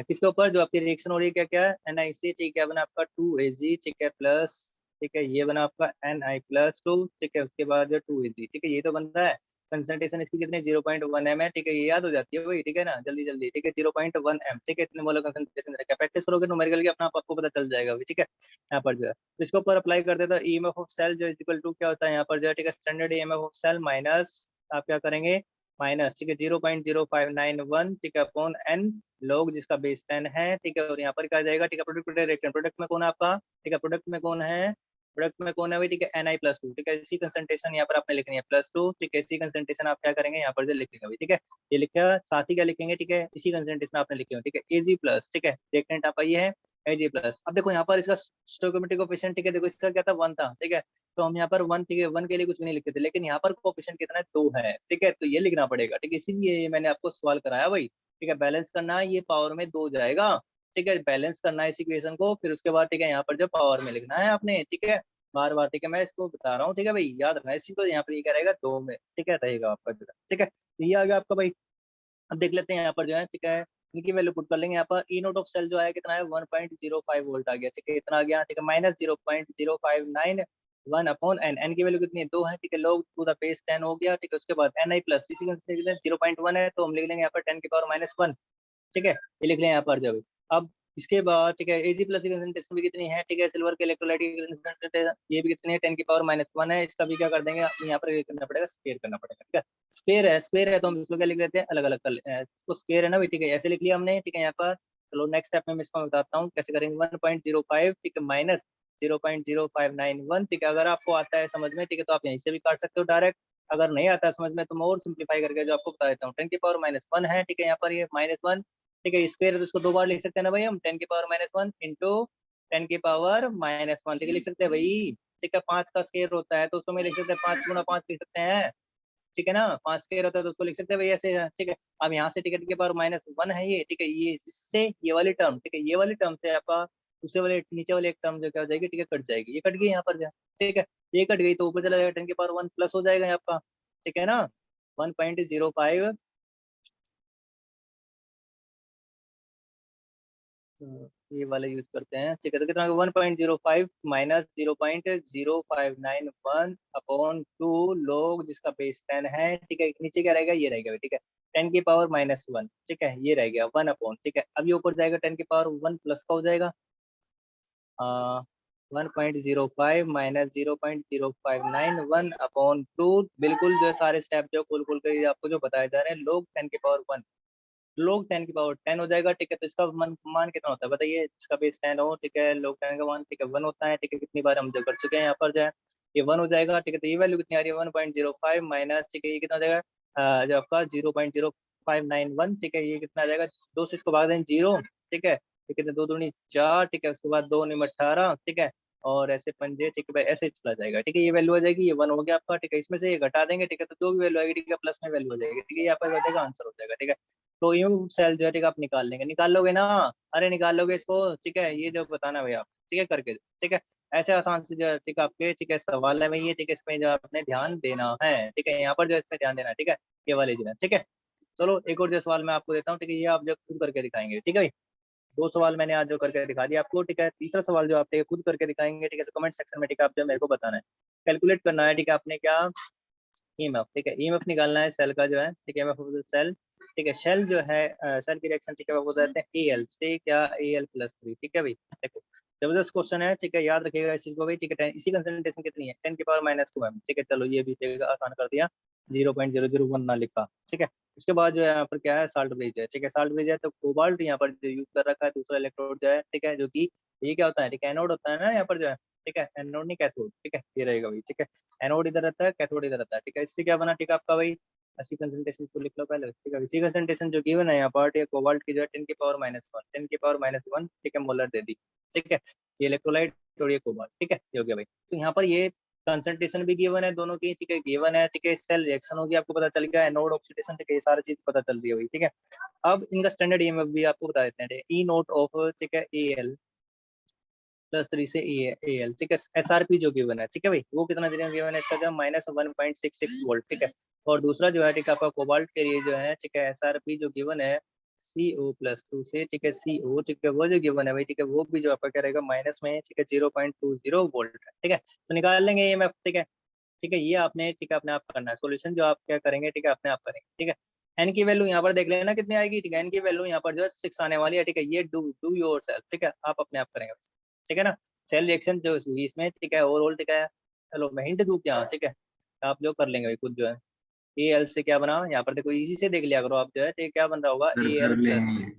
किसके ऊपर जो आपकी रिएक्शन हो रही है, क्या क्या है, एन आई सी, ठीक है, बना आपका 2 AG, ठीक है, प्लस, ठीक है, ये बना आपका Ni+2, ठीक है, उसके बाद जो 2 AG, ठीक है, ये तो बन रहा है, कंसंट्रेशन इसकी कितनी 0.1 m है, ठीक है, ये याद हो जाती है वही, ठीक है ना, जल्दी जल्दी, ठीक है, 0.1 m, ठीक है, इतने मोलर कंसंट्रेशन रखा है, प्रैक्टिस करोगे न्यूमेरिकल की अपना आपको पता चल जाएगा अभी, ठीक है, यहाँ पर जो है, तो इसके ऊपर अप्लाई कर देता है ईएमएफ ऑफ सेल जो इक्वल टू क्या होता है यहाँ पर जो है, ठीक है, standard EMF of cell minus, आप क्या करेंगे, माइनस, ठीक है, 0.0591, ठीक है, अपॉन एन लोग जिसका बेस 10 है, ठीक है, और यहाँ पर क्या आ जाएगा, ठीक है, प्रोडक्ट रिएक्शन, प्रोडक्ट में कौन है आपका, ठीक है, प्रोडक्ट में कौन है, प्रोडक्ट में कौन है भाई, ठीक है, Ni+2, ठीक है, इसी कंसंट्रेशन यहाँ पर आपने लिखनी है +2, ठीक है, इसी कंसंट्रेशन आप क्या करेंगे यहाँ पर जो लिखेंगे भाई, ठीक है, ये लिखा साथ ही क्या लिखेंगे, ठीक है, इसी कंसंट्रेशन आपने लिखे हो, ठीक है, Ag प्लस, ठीक है, रिएक्टेंट आपका ये है Ag प्लस, अब देखो यहाँ पर इसका स्टोइकोमेट्रिक कोएफिशिएंट, ठीक है, देखो इसका क्या था 1 था, ठीक है, तो हम यहाँ पर 1, ठीक है, 1 के लिए कुछ भी नहीं लिखते थे, लेकिन यहाँ पर कोएफिशिएंट कितना है 2 है, ठीक है, तो ये लिखना पड़ेगा, ठीक है, इसीलिए मैंने आपको सवाल कराया भाई, ठीक है, बैलेंस करना है, ये पावर में 2 जाएगा, ठीक है, बैलेंस करना है इस इक्वेशन को, फिर उसके बाद, ठीक है, यहाँ पर जो पावर में लिखना है आपने, ठीक है, बार बार, ठीक है, मैं इसको बता रहा हूँ, ठीक है भाई, याद रखना इसी को, यहाँ पर ये क्या रहेगा 2 में, ठीक है, रहेगा आपका जो है, ठीक है, तो ये आ गया आपका भाई। अब देख लेते हैं यहाँ पर जो है, ठीक है, इनकी वैल्यू पुट कर लेंगे यहाँ पर, ई नोट ऑफ सेल जो है कितना है 1.05 वोल्ट आ गया, ठीक है, इतना आ गया, ठीक है, माइनस 0.0591 अपॉन एन, एन की वैल्यू कितनी है 2 है, ठीक है, लोग टू द बेस 10 हो गया, ठीक है, उसके बाद एन आई प्लस, इसी का 0.1 है, तो हम लिख लेंगे यहाँ पर 10⁻⁻1, ठीक है, ये लिख लें यहाँ पर जब, अब इसके बाद, ठीक है, एजी प्लस की कंसंट्रेशन भी कितनी है, ठीक है, सिल्वर के इलेक्ट्रोलाइट की कंसंट्रेशन ये भी कितनी है 10⁻⁻1 है, इसका भी क्या कर देंगे यहाँ पर, ये करना पड़ेगा, स्क्वायर करना पड़ेगा, ठीक है, स्क्वायर है तो हम इसको क्या लिख लेते हैं, अलग अलग कर इसको, स्क्वायर है ना भाई, ठीक है, ऐसे लिख लिया हमने, ठीक है, यहाँ पर चलो नेक्स्ट स्टेप में मैं इसको बताता हूँ कैसे करेंगे, 1.05, ठीक है, माइनस 0.0591, ठीक है, अगर आपको आता है समझ में, ठीक है, तो आप यहीं से भी काट सकते हो डायरेक्ट, अगर नहीं आता है समझ में तो मैं और सिंप्लीफाई करके जो आपको बता देता हूँ, 10⁻⁻1 है, ठीक है, यहाँ पर ये -1, ठीक है, स्क्वायर तो इसको 2 बार लिख सकते हैं ना भाई हम, 10⁻⁻1 इंटू 10⁻⁻1, ठीक है, लिख सकते हैं भाई, ठीक है, 5 का स्क्वायर होता है तो उसको मैं लिख सकते हैं 5 × 5 लिख सकते हैं, ठीक है ना, 5 स्क्वायर होता है तो उसको लिख सकते हैं भाई ऐसे, ठीक है, अब यहाँ से टिकट के पावर -1 है ये, ठीक है, ये इससे ये वाली टर्म, ठीक है, ये वाली टर्म से आपका दूसरे वाले नीचे वाले एक टर्म जो क्या हो जाएगी, ठीक है, कट जाएगी, ये कट गई यहाँ पर जो, ठीक है, ये कट गई तो ऊपर चला जाएगा 10⁻1 प्लस हो जाएगा यहाँ आपका, ठीक है ना, 1.05, ये वाला यूज करते हैं, ठीक है, तो कितना 1.05 माइनस 0.0591 अपॉन 2 लोग जिसका बेस 10 है, ठीक है, नीचे क्या रहेगा, ये रहेगा, ठीक है, 10⁻⁻1, ठीक है, ये रह गया 1 अपॉन, ठीक है, अब ये ऊपर जाएगा 10⁻1 प्लस का हो जाएगा, 1.05 माइनस 0.0591 1/2। बिल्कुल जो सारे स्टेप जो कुल कर आपको जो बताए जा रहे हैं, log 10 की पावर 1, log 10 की पावर 10 हो जाएगा, ठीक है। तो इसका मान कितना होता है बताइए, इसका बेस 10 हो, ठीक है। log 10 का मान, ठीक है, 1 होता है, ठीक है। कितनी बार हम जो कर चुके हैं यहाँ पर जो है, ये 1 हो जाएगा, ठीक है। तो ये वैल्यू कितनी आ रही है, 1.05 माइनस, ठीक है, ये कितना हो जाएगा, जो आपका 0.0591, ठीक है। ये कितना आ जाएगा, 2 से इसको भाग दें 0, ठीक है। ये कितने, 2 दूनी 4, ठीक है। उसके बाद 2 निम 18, ठीक है। और ऐसे पंजे, ठीक है भाई, ऐसे चला जाएगा, ठीक है। ये वैल्यू आ जाएगी, ये 1 हो गया आपका, ठीक है। इसमें से ये घटा देंगे, ठीक है। तो जो भी वैल्यू आएगी, ठीक है, प्लस में वैल्यू हो जाएगी, ठीक है। ये आपका हो जाएगा, आंसर हो जाएगा, ठीक है। तो यूं सेल जो है, ठीक है, आप निकाल लेंगे, निकाल लोगे ना, अरे निकाल लोगे इसको, ठीक है। ये जो बताना है भैया आप, ठीक है, करके, ठीक है। ऐसे आसान से जो है, ठीक है, आपके, ठीक है, सवाल है भैया, ठीक है। इसमें जो आपने ध्यान देना है, ठीक है, यहाँ पर जो इसमें ध्यान देना है, ठीक है, ये वाले जो है, ठीक है। चलो एक और जो सवाल मैं आपको देता हूँ, ठीक है। ये आप जो खुद करके दिखाएंगे, ठीक है भाई। 2 सवाल मैंने आज जो करके दिखा दिया आपको, ठीक है। तीसरा सवाल जो आप, ठीक है, खुद करके दिखाएंगे, ठीक है। तो कमेंट सेक्शन में, ठीक है, आप जो मेरे को बताना है, कैलकुलेट करना है, ठीक है। आपने क्या, ईएमएफ, ठीक है, ईएमएफ निकालना है सेल का जो है, ठीक है। ईएमएफ ऑफ द सेल, ठीक है। सेल जो है, सेल की रिएक्शन, ठीक है, वो बताते हैं एएल से, क्या एएल प्लस 3, ठीक है भाई। देखो जबरदस्त क्वेश्चन है, ठीक है, याद रखिएगा इस चीज को भाई, ठीक है। इसी कंसंट्रेशन कितनी है, 10 की पावर -2 m, ठीक है। चलो ये भी, ठीक है, आसान कर दिया, 0.001 ना लिखा, ठीक है। उसके बाद जो है यहाँ पर क्या है, साल्ट ब्रिज है, ठीक है। साल्ट ब्रिज है तो कोबाल्ट यहाँ पर जो यूज कर रखा है, दूसरा इलेक्ट्रोड जो है, ठीक है, जो कि ये क्या होता है, ठीक है, एनोड होता है ना यहाँ पर जो है, ठीक है। एनोड नहीं, कैथोड, ठीक है, ये रहेगा भाई, ठीक है। एनोड इधर रहता है, कैथोड इधर रहता है, ठीक है। इससे क्या बना, ठीक है, आपका भाई ऐसी कंसंट्रेशन को लिख लो पहले, ठीक है। इसी कंसंट्रेशन जो गिवन है यहाँ पर, ठीक है, कोबाल्ट की जो है 10 की पावर -1, 10 की पावर -1, ठीक है, मोलर दे दी, ठीक है। ये इलेक्ट्रोलाइट और ये कोबाल्ट, ठीक है, ये हो गया भाई। तो यहाँ पर ये कंसंट्रेशन भी गिवन है दोनों की, ठीक है, गिवन है, ठीक है। सेल रिएक्शन होगी, आपको पता चल गया, एनोड ऑक्सीडेशन, ठीक है, ये सारी चीज पता चल रही है भाई, ठीक है। अब इनका स्टैंडर्ड ईएमएफ भी आपको बता देते हैं, ई नोट ऑफ, ठीक है, एएल +3 से ए एल, ठीक है। एसआरपी जो गिवन है, ठीक है भाई, वो कितना गिवन है, इसका जो -1.66 वोल्ट, ठीक है। और दूसरा जो है, ठीक है, आपका कोबाल्ट के लिए जो है, ठीक है, एसआरपी जो गिवन है CO+2 से, ठीक है, CO, ठीक है, वो जो गिवन है भाई, ठीक है, वो भी जो आपका क्या रहेगा, माइनस में, ठीक है, 0.20 वोल्ट है, ठीक है। तो निकाल लेंगे EMF, ठीक है, ठीक है। ये आपने, ठीक है, अपने आप करना है सोल्यूशन, जो आप क्या करेंगे, ठीक है, अपने आप करेंगे, ठीक है। एन की वैल्यू यहाँ पर देख लेना कितनी आएगी, ठीक है। एन की वैल्यू यहाँ पर जो है 6 आने वाली है, ठीक है। ये डू योर सेल्फ, ठीक है, आप अपने आप करेंगे, ठीक है ना। सेल रिएक्शन जो हुई इसमें, ठीक है, ओवरऑल, ठीक है। चलो मैं हिंट दूं क्या, ठीक है, आप जो कर लेंगे भाई खुद जो है। ए एल से क्या बना, यहाँ पर देखो इजी से देख लिया करो आप जो है, ठीक है, क्या बन रहा होगा, कर ए एल कर प्लस लेंगे।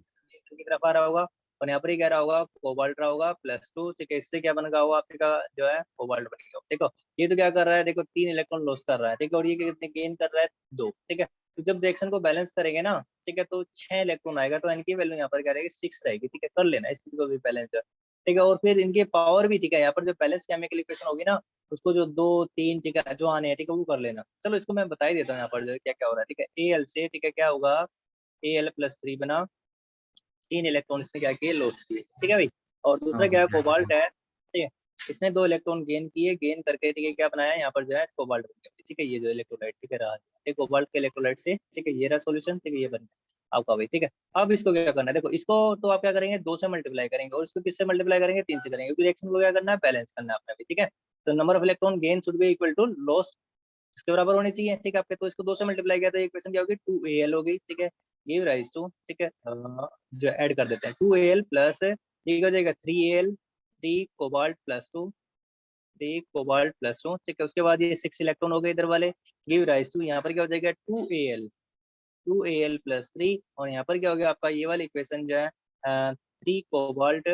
की तरफ आ रहा होगा। और यहाँ पर ही कह रहा होगा कोबाल्ट रहा होगा +2, ठीक है। इससे क्या बन रहा होगा आपका जो है, कोबाल्ट बनेगा, देखो। ये तो क्या कर रहा है, देखो 3 इलेक्ट्रॉन लॉस कर रहा है, ठीक है। और ये कितने गेन कर रहा है, 2, ठीक है। तो जब रिएक्शन को बैलेंस करेंगे ना, ठीक है, तो 6 इलेक्ट्रॉन आएगा, तो इनकी वैल्यू यहाँ पर क्या रहेगी, 6 रहेगी, ठीक है। कर लेना इस चीज को भी बैलेंस, ठीक है। और फिर इनके पावर भी, ठीक है, यहाँ पर जो बैलेंस केमिकल इक्वेशन होगी ना, उसको जो 2 3, ठीक है, जो आने हैं, ठीक है, वो कर लेना। चलो इसको मैं बता ही देता हूँ यहाँ पर जो क्या क्या हो रहा है, ठीक है। ए एल से, ठीक है, क्या होगा, Al+3 बना, 3 इलेक्ट्रॉन इसने क्या किए, लॉस किए, ठीक है भाई। और दूसरा क्या है, कोबाल्ट है, ठीक है। इसने 2 इलेक्ट्रॉन गेन किए, गेन करके, ठीक है, क्या बनाया यहाँ पर जो है, कोबाल्ट बन गया, ठीक है। ये जो इलेक्ट्रोलाइट, ठीक है, रहा, ठीक, कोबाल्ट के इलेक्ट्रोलाइट से, ठीक है, ये रहा सोल्यूशन, ठीक है, ये बन गया आपका भाई, ठीक है। अब इसको क्या करना है, देखो इसको तो आप क्या करेंगे, 2 से मल्टीप्लाई करेंगे, और इसको किससे मल्टीप्लाई करेंगे, 3 से करेंगे, क्योंकि रिएक्शन को क्या करना है, बैलेंस करना है अपने भी, ठीक है। तो number of electron gain should be equal to loss, इसके बराबर होनी चाहिए, ठीक है आपके। तो इसको 2 से मल्टीप्लाई किया तो इक्वेशन क्या होगी, 2Al हो गई, ठीक है। गिव राइज टू, ठीक है, जो ऐड कर देते हैं, 2Al प्लस, ठीक हो जाएगा 3Al, 3 कोबाल्ट +2, 3 कोबाल्ट +2, ठीक है। उसके बाद ये 6 इलेक्ट्रॉन हो गए इधर वाले, गिव राइज टू, यहाँ पर क्या हो जाएगा, 2Al+3, और यहाँ पर क्या हो गया आपका, ये वाली इक्वेशन जो है 3 कोबाल्ट,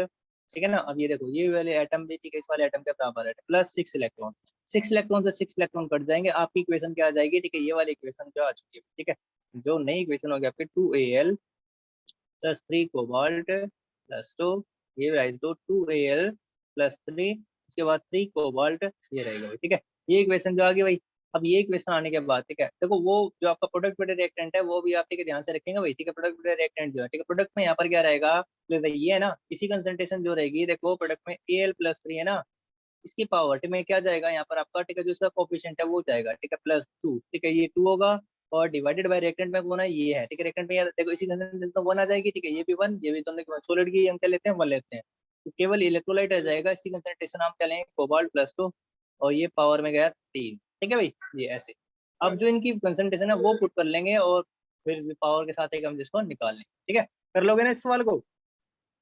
ठीक है ना। अब ये देखो, ये वाले एटम भी, ठीक है, इस वाले एटम के बराबर है, प्लस 6 इलेक्ट्रॉन, 6 इलेक्ट्रॉन से 6 इलेक्ट्रॉन कट जाएंगे, आपकी इक्वेशन क्या आ जाएगी, ठीक है, ये वाली इक्वेशन जो आ चुकी है, ठीक है। जो नई इक्वेशन होगी आपकी, 2Al+3 कोबाल्ट +2, ये राइज टू 2Al+3, उसके बाद 3 कोबाल्ट, ये रहेगा, ठीक है। ये इक्वेशन जो आ गई भाई। अब ये इक्वेशन आने के बाद, ठीक है, देखो वो जो आपका प्रोडक्ट रिएक्टेंट है, वो भी आप, ठीक है, ध्यान से रखेंगे भाई, ठीक है। प्रोडक्ट रिएक्टेंट जो है, ठीक है, प्रोडक्ट में यहाँ पर क्या रहेगा, तो ये है ना, इसी कंसंट्रेशन जो रहेगी, देखो प्रोडक्ट में Al+3 है ना, इसकी पावर, ठीक है, क्या जाएगा यहाँ पर आपका, ठीक है, जो इसका कोफिशिएंट है वो जाएगा, ठीक है, +2, ठीक है, ये 2 होगा। और डिवाइडेड बाय रिएक्टेंट में कौन है, ये है, ठीक है। रिएक्टेंट में यार देखो इसी कंसंट्रेशन तो 1 आ जाएगी, ठीक है, ये भी 1, ये भी दोनों सॉलिड की हम क्या लेते हैं, 1 लेते हैं। तो केवल इलेक्ट्रोलाइट रह जाएगा, इसी कंसंट्रेशन हम क्या लेंगे, कोबाल्ट +2, और ये पावर में गया 3, ठीक है भाई, ये ऐसे। अब जो इनकी कंसंट्रेशन है वो पुट कर लेंगे, और फिर पावर के साथ एक हम जिसको निकाल लेंगे, ठीक है। कर लोगे ना इस सवाल को,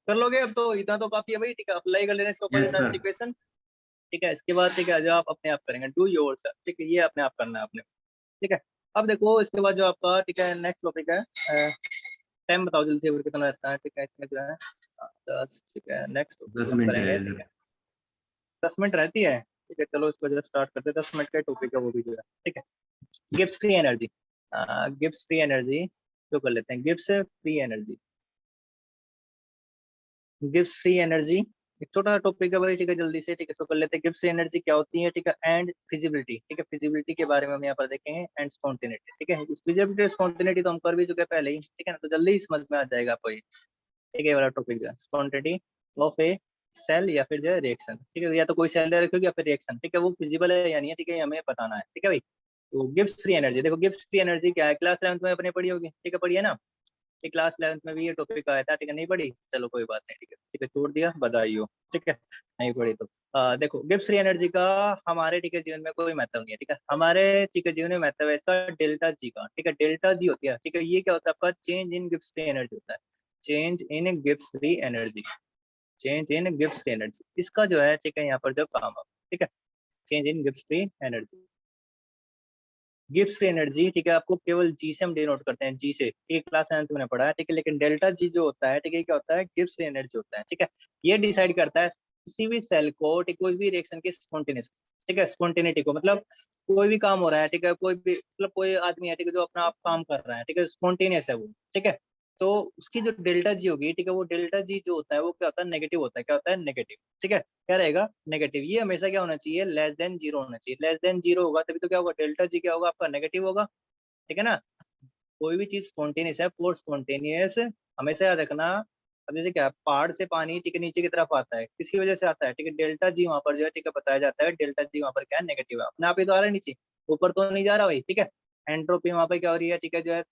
कर लोगे, अब तो इतना तो काफी है भाई, ठीक है। अप्लाई कर लेना इसके ऊपर यस सर। इक्वेशन, ठीक है। इसके बाद ठीक है जो आप अपने आप करेंगे, डू योर सेल्फ, ठीक है, ये अपने आप करना है आपने, ठीक है। अब देखो इसके बाद जो आपका ठीक है नेक्स्ट टॉपिक है, टाइम बताओ जल्दी से कितना रहता है, ठीक है इसमें जो है 10, ठीक है नेक्स्ट टॉपिक दस जो हम मिनट करेंगे, है। ठीक है 10 मिनट रहती है, ठीक है। चलो इसको जो स्टार्ट करते हैं, 10 मिनट का टॉपिक है वो भी जो है, ठीक है। Gives free energy, gives free energy जो कर लेते हैं, gives free energy, gives free energy, एक छोटा सा टॉपिक है भाई, ठीक है जल्दी से, ठीक है इसको कर लेते हैं। गिव्स फ्री एनर्जी क्या होती है, ठीक है, एंड फिजिबिलिटी, ठीक है फिजिबिलिटी के बारे में हम यहाँ पर देखेंगे, एंड स्पॉन्टेनिटी, ठीक है। फिजिबिलिटी और स्पॉन्टेनिटी तो हम कर भी चुके हैं पहले ही, ठीक है ना, तो जल्दी ही समझ में आ जाएगा आपको ये, ठीक है। ये वाला टॉपिक जो है स्पॉन्टेनिटी ऑफ ए सेल या फिर जो है रिएक्शन, ठीक है, या तो कोई सेल रखोगे या फिर रिएक्शन, ठीक है, वो फिजिबल है या नहीं है, ठीक है, हमें बताना है, ठीक है भाई। तो गिव्स फ्री एनर्जी, देखो गिव्स फ्री एनर्जी क्या है, क्लास 11th में अपने पढ़ी होगी, ठीक है, पढ़ी है ना, ठीक, क्लास 11th में भी ये टॉपिक आया था, ठीक है, नहीं पढ़ी, चलो कोई बात नहीं, ठीक है, ठीक है, छोड़ दिया, बधाई हो, ठीक है, नहीं पढ़ी तो देखो गिव्स फ्री एनर्जी का हमारे ठीक है जीवन में कोई महत्व नहीं है, ठीक है, हमारे ठीक है जीवन में महत्व है इसका डेल्टा जी का, ठीक है, डेल्टा जी होती है, ठीक है, ये क्या होता है आपका, चेंज इन गिव्स फ्री एनर्जी होता है, चेंज इन गिव्स फ्री एनर्जी, चेंज इन गिव्स फ्री एनर्जी, इसका जो है ठीक है यहाँ पर जो काम है, ठीक है, चेंज इन गिव्स free energy, gives free energy, ठीक है, आपको केवल जी से हम डिनोट करते हैं, जी से, ठीक है, क्लास 9 मैंने पढ़ा है, ठीक है, लेकिन डेल्टा जी जो होता है, ठीक है, क्या होता है, गिव्स फ्री एनर्जी होता है, ठीक है, ये डिसाइड करता है किसी भी सेल को, ठीक, कोई भी रिएक्शन की स्पॉन्टेनियस, ठीक है, स्पॉन्टेनिटी को, मतलब कोई भी काम हो रहा है, ठीक है, कोई भी मतलब कोई आदमी है, ठीक है, जो अपना आप काम कर रहा है, ठीक है, स्पॉन्टेनियस है वो, ठीक है, तो उसकी जो डेल्टा जी होगी, ठीक है, वो डेल्टा जी जो होता है वो क्या होता है, नेगेटिव होता है, क्या होता है, नेगेटिव, ठीक है, क्या रहेगा, नेगेटिव, ये हमेशा क्या होना चाहिए, लेस देन जीरो होना चाहिए, लेस देन जीरो होगा तभी तो क्या होगा, डेल्टा जी क्या होगा आपका, नेगेटिव होगा, ठीक है ना। कोई भी चीज स्पॉन्टेनियस है, फॉर स्पॉन्टेनियस हमेशा याद रखना, अब जैसे क्या पहाड़ से पानी ठीक है नीचे की तरफ आता है, किसकी वजह से आता है, ठीक है, डेल्टा जी वहां पर जो है ठीक है बताया जाता है, डेल्टा जी वहां पर क्या है, नेगेटिव है, अपने आप ही तो आ रहा है नीचे, ऊपर तो नहीं जा रहा भाई, ठीक है। एंट्रोपी वहां पर क्या हो रही है, ठीक है, जो है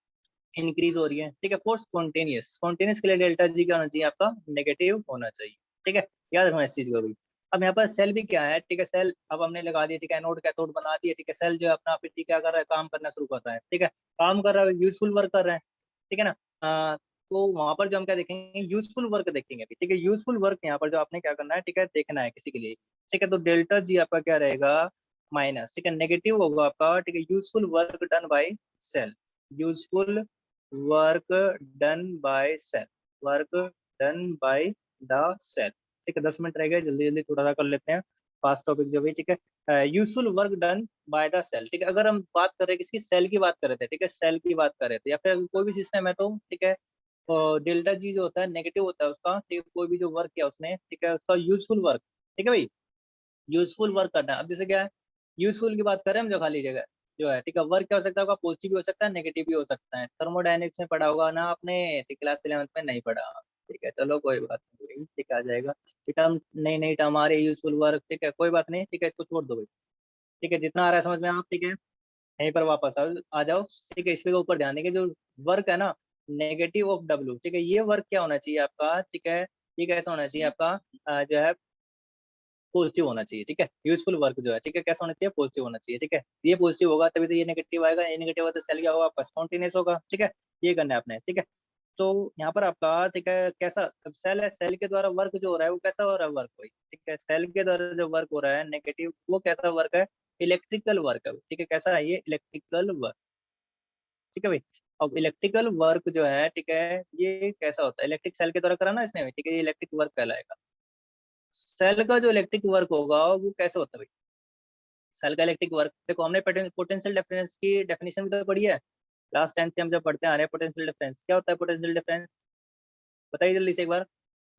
इंक्रीज हो रही है, ठीक है, फॉर स्पॉन्टेनियस, स्पॉन्टेनियस के लिए डेल्टा जी क्या होना चाहिए आपका, नेगेटिव होना चाहिए, ठीक है, याद रखना इस चीज को भी। अब यहाँ पर सेल भी क्या है, ठीक है, सेल अब हमने लगा दिया, ठीक है, एनोड कैथोड बना दिया, ठीक है, सेल जो है अपना आप ही क्या कर रहा है, काम करना शुरू कर रहा है, ठीक है, काम कर रहा है, यूजफुल वर्क कर रहा है, ठीक है ना। तो वहां पर जो हम क्या देखेंगे, यूजफुल वर्क देखेंगे अभी, ठीक है, यूजफुल वर्क यहाँ पर जो आपने क्या करना है, ठीक है, देखना है किसी के लिए, ठीक है, तो डेल्टा जी आपका क्या रहेगा, माइनस, ठीक है, नेगेटिव होगा आपका, ठीक है, useful work done by cell, useful work done by cell, work done by the cell, ठीक है, 10 मिनट रह गए, जल्दी जल्दी थोड़ा सा कर लेते हैं, फास्ट टॉपिक जो भी, ठीक है, useful work done by the cell, ठीक है, अगर हम बात कर रहे हैं किसकी, सेल की बात कर रहे थे, ठीक है, सेल की बात कर रहे थे, या फिर कोई भी सिस्टम है तो ठीक है, डेल्टा जी जो होता है नेगेटिव होता है उसका, ठीक है, कोई भी जो वर्क किया उसने, ठीक है, उसका यूजफुल वर्क, ठीक है भाई, यूजफुल वर्क करना है। अब जैसे क्या है, यूजफुल की बात करें हम, जो खाली जगह जो है, ठीक है, वर्क क्या हो सकता है आपका, पॉजिटिव भी हो सकता है, नेगेटिव भी हो सकता है, थर्मोडायनेमिक्स में पढ़ा होगा ना आपने, ठीक, क्लास 11th में नहीं पढ़ा, ठीक है, चलो कोई बात नहीं, ठीक आ जाएगा, टर्म नई नई टर्म आ रही है, यूजफुल वर्क, ठीक है, कोई बात नहीं, ठीक है, इसको छोड़ दो भाई, ठीक है, जितना आ रहा है समझ में आप, ठीक है, यहीं पर वापस आ जाओ, ठीक है, इसके ऊपर ध्यान देंगे, जो वर्क है ना, नेगेटिव ऑफ डब्ल्यू, ठीक है, ये वर्क क्या होना चाहिए आपका, ठीक है, ये कैसा होना चाहिए आपका, जो है पॉजिटिव होना चाहिए, ठीक है, यूजफुल वर्क जो है, ठीक है, कैसा होना चाहिए, पॉजिटिव होना चाहिए, ठीक है, ये पॉजिटिव होगा तभी तो ये नेगेटिव आएगा, ये नेगेटिव होगा तो सेल क्या होगा आपका, स्पॉन्टेनियस होगा, ठीक है, ये करना है आपने, ठीक है। तो यहाँ पर आपका ठीक है कैसा, अब सेल है, सेल के द्वारा वर्क जो हो रहा है वो कैसा हो रहा है, वर्क वही, ठीक है, सेल के द्वारा जो वर्क हो रहा है नेगेटिव, वो कैसा वर्क है, इलेक्ट्रिकल वर्क है, ठीक है, कैसा है ये, इलेक्ट्रिकल वर्क, ठीक है भाई। अब इलेक्ट्रिकल वर्क जो है, ठीक है, ये कैसा होता है, इलेक्ट्रिक सेल के द्वारा कराना इसने, ठीक है, ये इलेक्ट्रिक वर्क कहलाएगा। सेल का जो इलेक्ट्रिक वर्क होगा वो कैसे होता है भाई, सेल का इलेक्ट्रिक वर्क देखो, हमने पोटेंशियल डिफरेंस की डेफिनेशन भी तो पढ़ी है, लास्ट 10th से हम जब पढ़ते आ रहे हैं, पोटेंशियल डिफरेंस क्या होता है, पोटेंशियल डिफरेंस बताइए जल्दी से एक बार,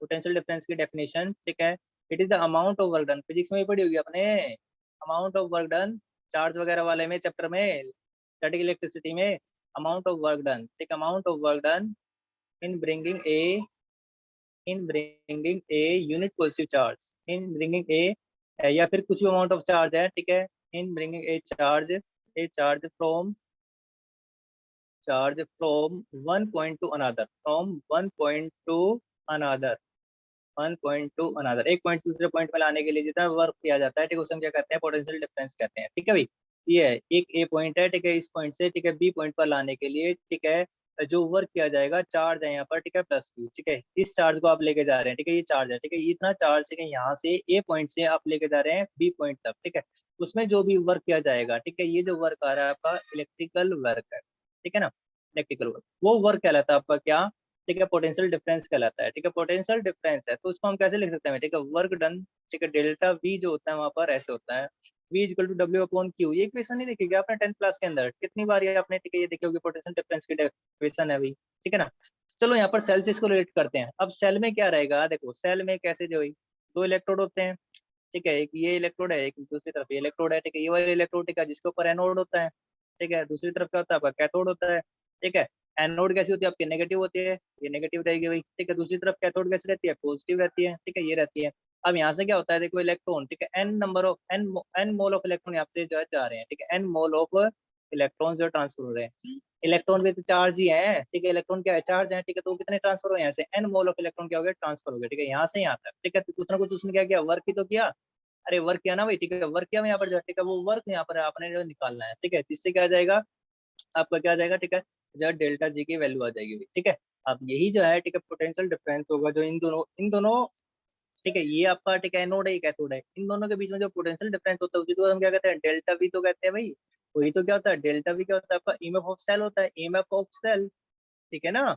पोटेंशियल डिफरेंस की डेफिनेशन, ठीक है, it is the amount of work done, physics में भी पढ़ी होगी आपने, amount of work done, charge वगैरह वाले में चैप्टर में, स्टैटिक इलेक्ट्रिसिटी में, अमाउंट ऑफ वर्क डन, ठीक, amount of work done in bringing a, in bringing a unit positive charge, in bringing a, या फिर कुछ भी अमाउंट ऑफ चार्ज है, ठीक है, in bringing a charge from one point two another, from one point two another, one point two another, एक point दूसरे point में लाने के लिए जितना वर्क किया जाता है, ठीक है, उसे हम क्या कहते हैं, पोटेंशियल डिफरेंस कहते हैं, ठीक है भाई। ये है एक ए पॉइंट है, ठीक है, इस पॉइंट से ठीक है बी पॉइंट पर लाने के लिए, ठीक है, जो वर्क किया जाएगा, चार्ज है यहाँ पर, ठीक है, प्लस क्यू, ठीक है, इस चार्ज को आप लेके जा रहे हैं, ठीक है, ये चार्ज है, ठीक है, इतना चार्ज, ठीक है, यहाँ से ए पॉइंट से आप लेके जा रहे हैं बी पॉइंट तक, ठीक है, उसमें जो भी वर्क किया जाएगा, ठीक है, ये जो वर्क आ रहा है आपका इलेक्ट्रिकल वर्क है, ठीक है ना, इलेक्ट्रिकल वर्क, वो वर्क कहलाता है आपका क्या, ठीक है, पोटेंशियल डिफरेंस कहलाता है, ठीक है, पोटेंशियल डिफरेंस है, तो उसको हम कैसे लिख सकते हैं, ठीक है, वर्क डन, ठीक है, डेल्टा वी जो होता है वहां पर ऐसे होता है, V equal to W upon Q, ये इक्वेशन नहीं देखी क्या आपने 10th क्लास के अंदर, कितनी बार ये आपने, ठीक है, ये देखी होगी, पोटेंशियल डिफरेंस की इक्वेशन है भाई, ठीक है ना। चलो यहाँ पर सेल से इसको रिलेट करते हैं, अब सेल में क्या रहेगा, देखो सेल में कैसे जो है, दो इलेक्ट्रोड होते हैं, ठीक है, एक ये इलेक्ट्रोड है, एक दूसरी तरफ ये इलेक्ट्रोड है, ठीक है, ये वाला इलेक्ट्रोड, ठीक है, जिसके ऊपर एनोड होता है, ठीक है, दूसरी तरफ क्या होता है आपका कैथोड होता है, ठीक है, एनोड कैसी होती है आपकी, नेगेटिव होती है, ये नेगेटिव रहेगी भाई, ठीक है, दूसरी तरफ कैथोड कैसी रहती है, पॉजिटिव रहती है, ठीक है, ये रहती है। अब यहाँ से क्या होता है, देखो इलेक्ट्रॉन, ठीक है, n number of n mole of electron यहाँ पे जो है जा रहे हैं, ठीक है, एन मोल ऑफ इलेक्ट्रॉन जो ट्रांसफर हो रहे हैं, इलेक्ट्रॉन भी तो चार्ज ही है, ठीक है, इलेक्ट्रॉन क्या है, चार्ज है, ठीक है, तो कितने ट्रांसफर हुए यहाँ से, एन मोल ऑफ इलेक्ट्रॉन क्या हो गया, ट्रांसफर हो गया, ठीक है, यहाँ से यहाँ तक, ठीक है, तो कुछ ना कुछ उसने क्या किया, वर्क ही तो किया, अरे वर्क किया ना भाई, ठीक है, वर्क किया यहाँ पर जो, ठीक है, वो वर्क यहाँ पर आपने जो निकालना है, ठीक है, जिससे क्या आ जाएगा आपका, क्या आ जाएगा, ठीक है, जो डेल्टा जी की वैल्यू आ जाएगी, ठीक है। अब यही जो है, ठीक है, पोटेंशियल डिफरेंस होगा जो इन दोनों, ठीक है, ये आपका, ठीक है, एनोड है, ये कैथोड है, इन दोनों के बीच में जो पोटेंशियल डिफरेंस होता है उसी को हम क्या कहते हैं, डेल्टा वी तो कहते हैं भाई, वही तो क्या होता है, डेल्टा वी क्या होता है आपका, ईएमएफ ऑफ सेल होता है, ईएमएफ ऑफ सेल, ठीक है ना।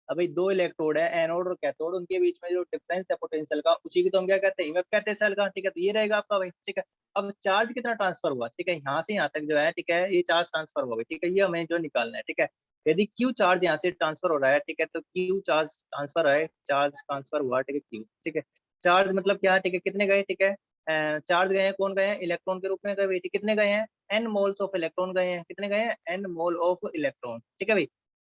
अब भाई दो इलेक्ट्रोड है, एनोड और कैथोड, उनके बीच में जो डिफरेंस है पोटेंशियल का, उसी की तो हम क्या कहते हैं, ईएमएफ कहते हैं सेल का, ठीक है, तो ये रहेगा आपका भाई, ठीक है। अब चार्ज कितना ट्रांसफर हुआ, ठीक है, यहाँ से यहाँ तक जो है, ठीक है, ये चार्ज ट्रांसफर हुआ, ठीक है, ये हमें जो निकालना है, ठीक है। यदि क्यू चार्ज यहाँ से ट्रांसफर हो रहा है, ठीक है, तो क्यू चार्ज ट्रांसफर है, चार्ज ट्रांसफर हुआ, ठीक है, क्यू, ठीक है, चार्ज मतलब क्या, ठीक है, कितने गए, ठीक है, चार्ज गए हैं, कौन गए हैं, इलेक्ट्रॉन के रूप में गए, कितने गए हैं, एन मोल्स ऑफ इलेक्ट्रॉन गए हैं, कितने गए हैं, एन मोल ऑफ इलेक्ट्रॉन, ठीक है भाई।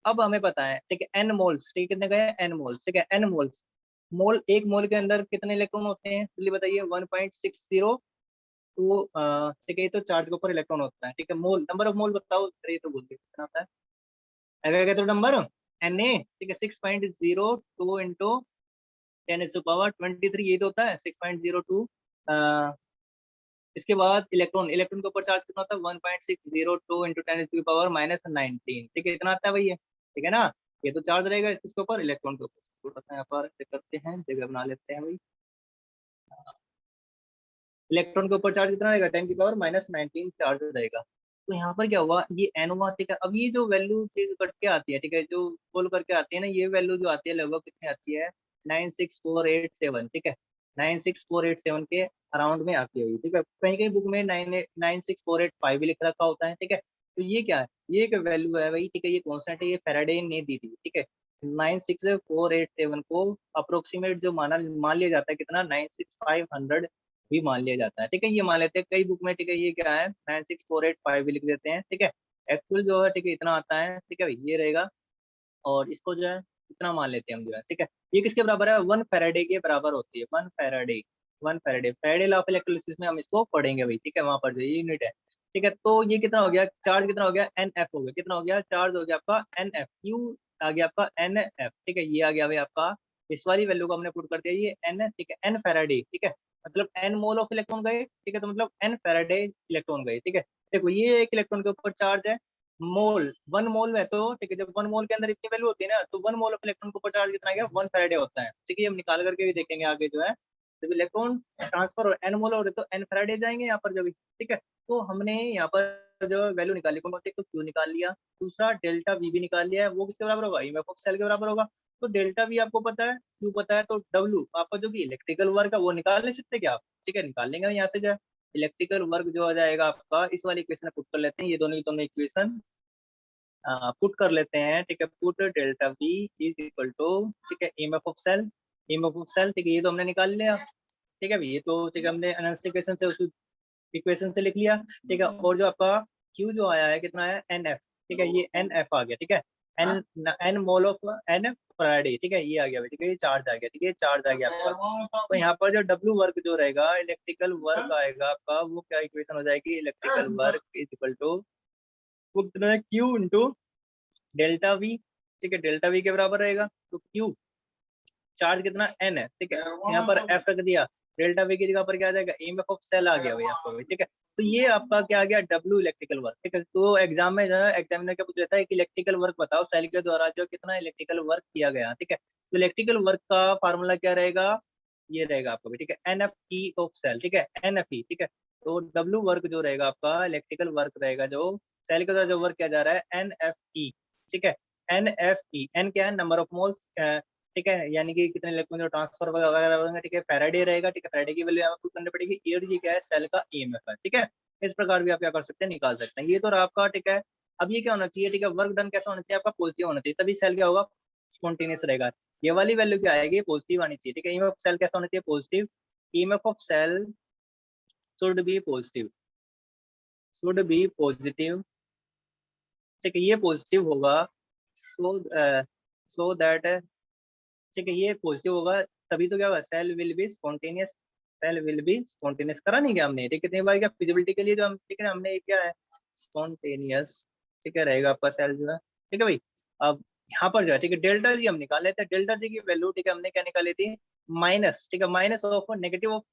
अब हमें पता है, ठीक है, एन मोल्स, ठीक है, कितने गए, एन मोल्स, ठीक है, एन मोल्स, मोल, एक मोल के अंदर कितने इलेक्ट्रॉन होते हैं, जल्दी बताइए, 1.60, तो ठीक है, ये तो चार्ज के ऊपर इलेक्ट्रॉन होता है, ठीक है, मोल, नंबर ऑफ मोल बताओ, अरे ये तो बोल दिया कितना होता है, अगर तो नंबर एन ए, ठीक है, 6.02 इंटू 10⁻23, ये तो होता है 6.02। इसके बाद इलेक्ट्रॉन, इलेक्ट्रॉन के ऊपर चार्ज कितना होता है, 1.602 इंटू 10⁻−19, ठीक है, इतना आता है भाई ये, ठीक है ना। ये तो चार्ज रहेगा इसके ऊपर, इलेक्ट्रॉन के ऊपर, थोड़ा सा यहाँ पर चेक करते हैं, जगह बना लेते हैं भाई, इलेक्ट्रॉन के ऊपर चार्ज कितना रहेगा, 10⁻−19 चार्ज रहेगा। तो यहाँ पर क्या हुआ, ये एन हुआ, ठीक है, अब ये जो वैल्यू कट के आती है, ठीक है, जो सोल्व करके आती है ना, ये वैल्यू जो आती है लगभग कितनी आती है, 96487, ठीक है, 96487 के अराउंड में आती है, ठीक है, कहीं कहीं बुक में 96485 भी लिख रखा होता है, ठीक है। तो ये क्या है, ये एक वैल्यू है भाई, ठीक है, ये कॉन्स्टेंट है, ये फैराडे ने दी थी, ठीक है, 96487 को अप्रोक्सीमेट जो मान लिया जाता है कितना, 96500 भी मान लिया जाता है, ठीक है, ये मान लेते हैं कई बुक में, ठीक है, ये क्या है, 96485 भी लिख देते हैं, ठीक है, एक्चुअल जो है, ठीक है, इतना आता है, ठीक है, ये रहेगा, और इसको जो है इतना मान लेते हैं हम जो है, ठीक है, ये किसके बराबर है, 1 फैराडे के बराबर होती है, 1 Faraday, 1 Faraday, Faraday law of electrolysis में हम इसको पढ़ेंगे भाई, ठीक है, वहां पर जो यूनिट है, ठीक है। तो ये कितना हो गया, चार्ज कितना हो गया, एन एफ हो गया, कितना हो गया, चार्ज हो गया आपका एन एफ, क्यू आ गया आपका एन एफ, ठीक है, ये आ गया भाई आपका, इस वाली वैल्यू को हमने पुट कर दिया, ये एन, ठीक है, एन फैराडे, ठीक है, मतलब एन मोल ऑफ इलेक्ट्रॉन गए, ठीक है, तो मतलब एन फैराडे इलेक्ट्रॉन गए, ठीक है। देखो ये एक इलेक्ट्रॉन के ऊपर चार्ज है, मोल, 1 मोल में, तो ठीक है, जब 1 मोल के अंदर इतनी वैल्यू होती है ना, तो 1 मोल ऑफ इलेक्ट्रॉन के ऊपर चार्ज कितना आ गया, 1 फैराडे होता है, ठीक है, हम निकाल करके भी देखेंगे आगे जो है, जब इलेक्ट्रॉन ट्रांसफर और एन मोल हो रहे तो एन फैराडे जाएंगे यहाँ पर जब, ठीक है। तो हमने यहाँ पर जो वैल्यू निकाली, कौन सी, तो क्यू निकाल लिया, दूसरा डेल्टा वी भी निकाल लिया है, वो किसके बराबर होगा, ईएमएफ ऑफ सेल के बराबर होगा। तो डेल्टा वी आपको पता है, क्यू पता है, तो डब्ल्यू आपका जो कि इलेक्ट्रिकल वर्क है वो निकाल नहीं सकते क्या आप, ठीक है, निकाल लेंगे यहाँ से जो है इलेक्ट्रिकल वर्क जो आ जाएगा आपका, इस वाली इक्वेशन पुट कर लेते हैं, ये दोनों की दोनों इक्वेशन पुट कर लेते हैं, ठीक है, put delta V is equal to, ठीक है, EMF of cell, EMF of cell, ठीक है, ये तो हमने निकाल लिया, ठीक है, ये तो ठीक है, हमने अनंत इक्वेशन से, उस इक्वेशन से लिख लिया, ठीक है। और जो आपका क्यू जो आया है कितना है, एन एफ, ठीक है, ये एन एफ आ गया, ठीक है, n n mole of n Faraday, ठीक है, ये आ गया, ठीक है, ये चार्ज आ गया, ठीक है, ये चार्ज आ गया आपका। तो यहाँ पर जो डब्ल्यू वर्क जो रहेगा, इलेक्ट्रिकल वर्क आएगा आपका, वो क्या इक्वेशन हो जाएगी, electrical work is equal to, वो कितना है, क्यू इंटू डेल्टा वी, ठीक है, डेल्टा वी के बराबर रहेगा, तो क्यू, चार्ज कितना एन है, ठीक है, यहाँ पर एफ रख दिया, डेल्टा वी की जगह पर क्या आ जाएगा, ईएमएफ ऑफ सेल आ गया भाई आपको, ठीक है। तो ये आपका क्या आ गया, डब्ल्यू इलेक्ट्रिकल वर्क, ठीक है। तो एग्जाम में जो है एग्जामिनर क्या पूछ लेता है कि इलेक्ट्रिकल वर्क बताओ सेल के द्वारा जो कितना इलेक्ट्रिकल वर्क किया गया, ठीक है। तो इलेक्ट्रिकल वर्क का फार्मूला क्या रहेगा, ये रहेगा आपका भी, ठीक है, n F E of cell, ठीक है, एन एफ ई, ठीक है। तो डब्ल्यू वर्क जो रहेगा आपका इलेक्ट्रिकल वर्क रहेगा जो सेल के द्वारा जो वर्क किया जा रहा है, एन एफ ई, ठीक है। एन एफ ई, एन क्या है, नंबर ऑफ मोल्स, ठीक है, यानी कि कितने इलेक्ट्रॉन जो ट्रांसफर वगैरह होंगे, ठीक है। फैराडे रहेगा, ठीक है, फैराडे की वैल्यू आपको करनी पड़ेगी। ईडी क्या है, सेल का ईएमएफ है, ठीक है। इस प्रकार भी आप क्या कर सकते हैं, निकाल सकते हैं। ये तो रहा आपका, ठीक है। अब ये क्या होना चाहिए, ठीक है, वर्क डन कैसा होना चाहिए आपका, पॉजिटिव होना चाहिए, तभी सेल क्या होगा, स्पॉन्टेनियस रहेगा। ये वाली वैल्यू क्या आएगी, पॉजिटिव आनी चाहिए, ठीक है। ईएमएफ सेल कैसा होना चाहिए, positive. EMF of cell should be positive, should be positive, ठीक है, ये पॉजिटिव होगा। सो सो दैट, ठीक है, ये पॉजिटिव होगा, तभी तो क्या होगा, cell will be spontaneous, cell will be spontaneous. करा नहीं क्या हमने, ठीक है, कितनी बार क्या फिजिबिलिटी के लिए जो हम, ठीक है, हमने क्या है, स्पॉन्टेनियस, ठीक है, रहेगा आपका सेल जो है, ठीक है भाई। अब यहाँ पर जो है, ठीक है, डेल्टा जी हम निकाल लेते हैं। डेल्टा जी की वैल्यू, ठीक है, हमने क्या निकाली थी, माइनस, ठीक है, minus of negative of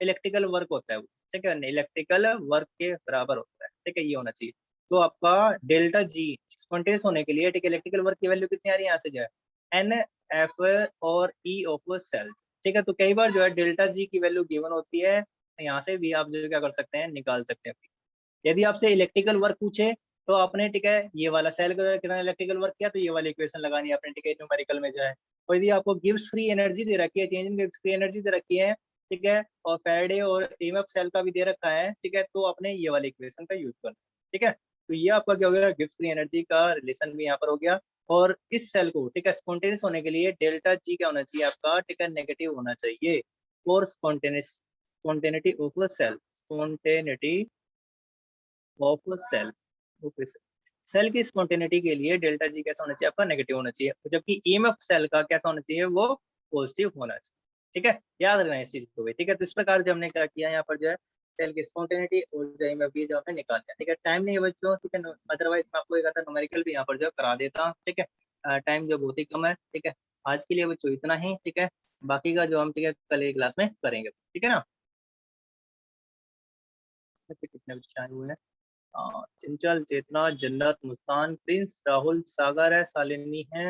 electrical work होता है वो, ठीक है, इलेक्ट्रिकल वर्क के बराबर होता है, ठीक है, ये होना चाहिए। तो आपका डेल्टा जी स्पॉन्टेनियस होने के लिए, ठीक है, इलेक्ट्रिकल वर्क की वैल्यू कितनी आ रही है, यहाँ से जो है एन एफ और ई ऑफ सेल, ठीक है। तो कई बार जो है डेल्टा जी की वैल्यू गिवन होती है, यहाँ से भी आप जो क्या कर सकते हैं, निकाल सकते हैं। यदि आपसे इलेक्ट्रिकल वर्क पूछे तो आपने, ठीक है, ये वाला सेल का कितना इलेक्ट्रिकल वर्क किया, तो ये वाली इक्वेशन लगानी है आपने, ठीक है, न्यूमेरिकल में जो है। और यदि आपको गिव्स फ्री एनर्जी दे रखी है, चेंज इन गिव्स फ्री एनर्जी दे रखी है, ठीक है, और फैराडे और ईएमएफ सेल का भी दे रखा है, ठीक है, तो आपने ये वाली इक्वेशन का यूज करना, ठीक है। तो ये आपका क्या हो गया, गिव्स फ्री एनर्जी का रिलेशन भी यहाँ पर हो गया। और इस सेल को, ठीक है, स्पॉन्टेनियस होने के लिए डेल्टा जी क्या होना चाहिए आपका, ठीक है, नेगेटिव होना चाहिए। और spontaneous, spontaneity of cell, spontaneity of cell, okay. Cell की स्पॉन्टेनिटी के लिए डेल्टा जी कैसा होना चाहिए आपका, नेगेटिव होना चाहिए, जबकि ईएमएफ सेल का कैसा होना चाहिए, वो पॉजिटिव होना चाहिए, ठीक है। याद रखना इस चीज को भी, ठीक है। तो इस प्रकार से हमने क्या किया यहाँ पर जो है, सेल की स्पॉन्टेनिटी और जो ईएमएफ जो हमने निकाल दिया, ठीक है। टाइम नहीं है बच्चों, ठीक है, अदरवाइज मैं आपको एक आता न्यूमेरिकल भी यहाँ पर जो है करा देता हूँ, ठीक है। टाइम जो बहुत ही कम है, ठीक है। आज के लिए बच्चों इतना ही, ठीक है। बाकी का जो हम, ठीक है, कल की क्लास में करेंगे, ठीक है ना। कितने बच्चे आए हुए हैं, चंचल, चेतना, जन्नत, मुस्कान, प्रिंस, राहुल, सागर है, शालिनी है।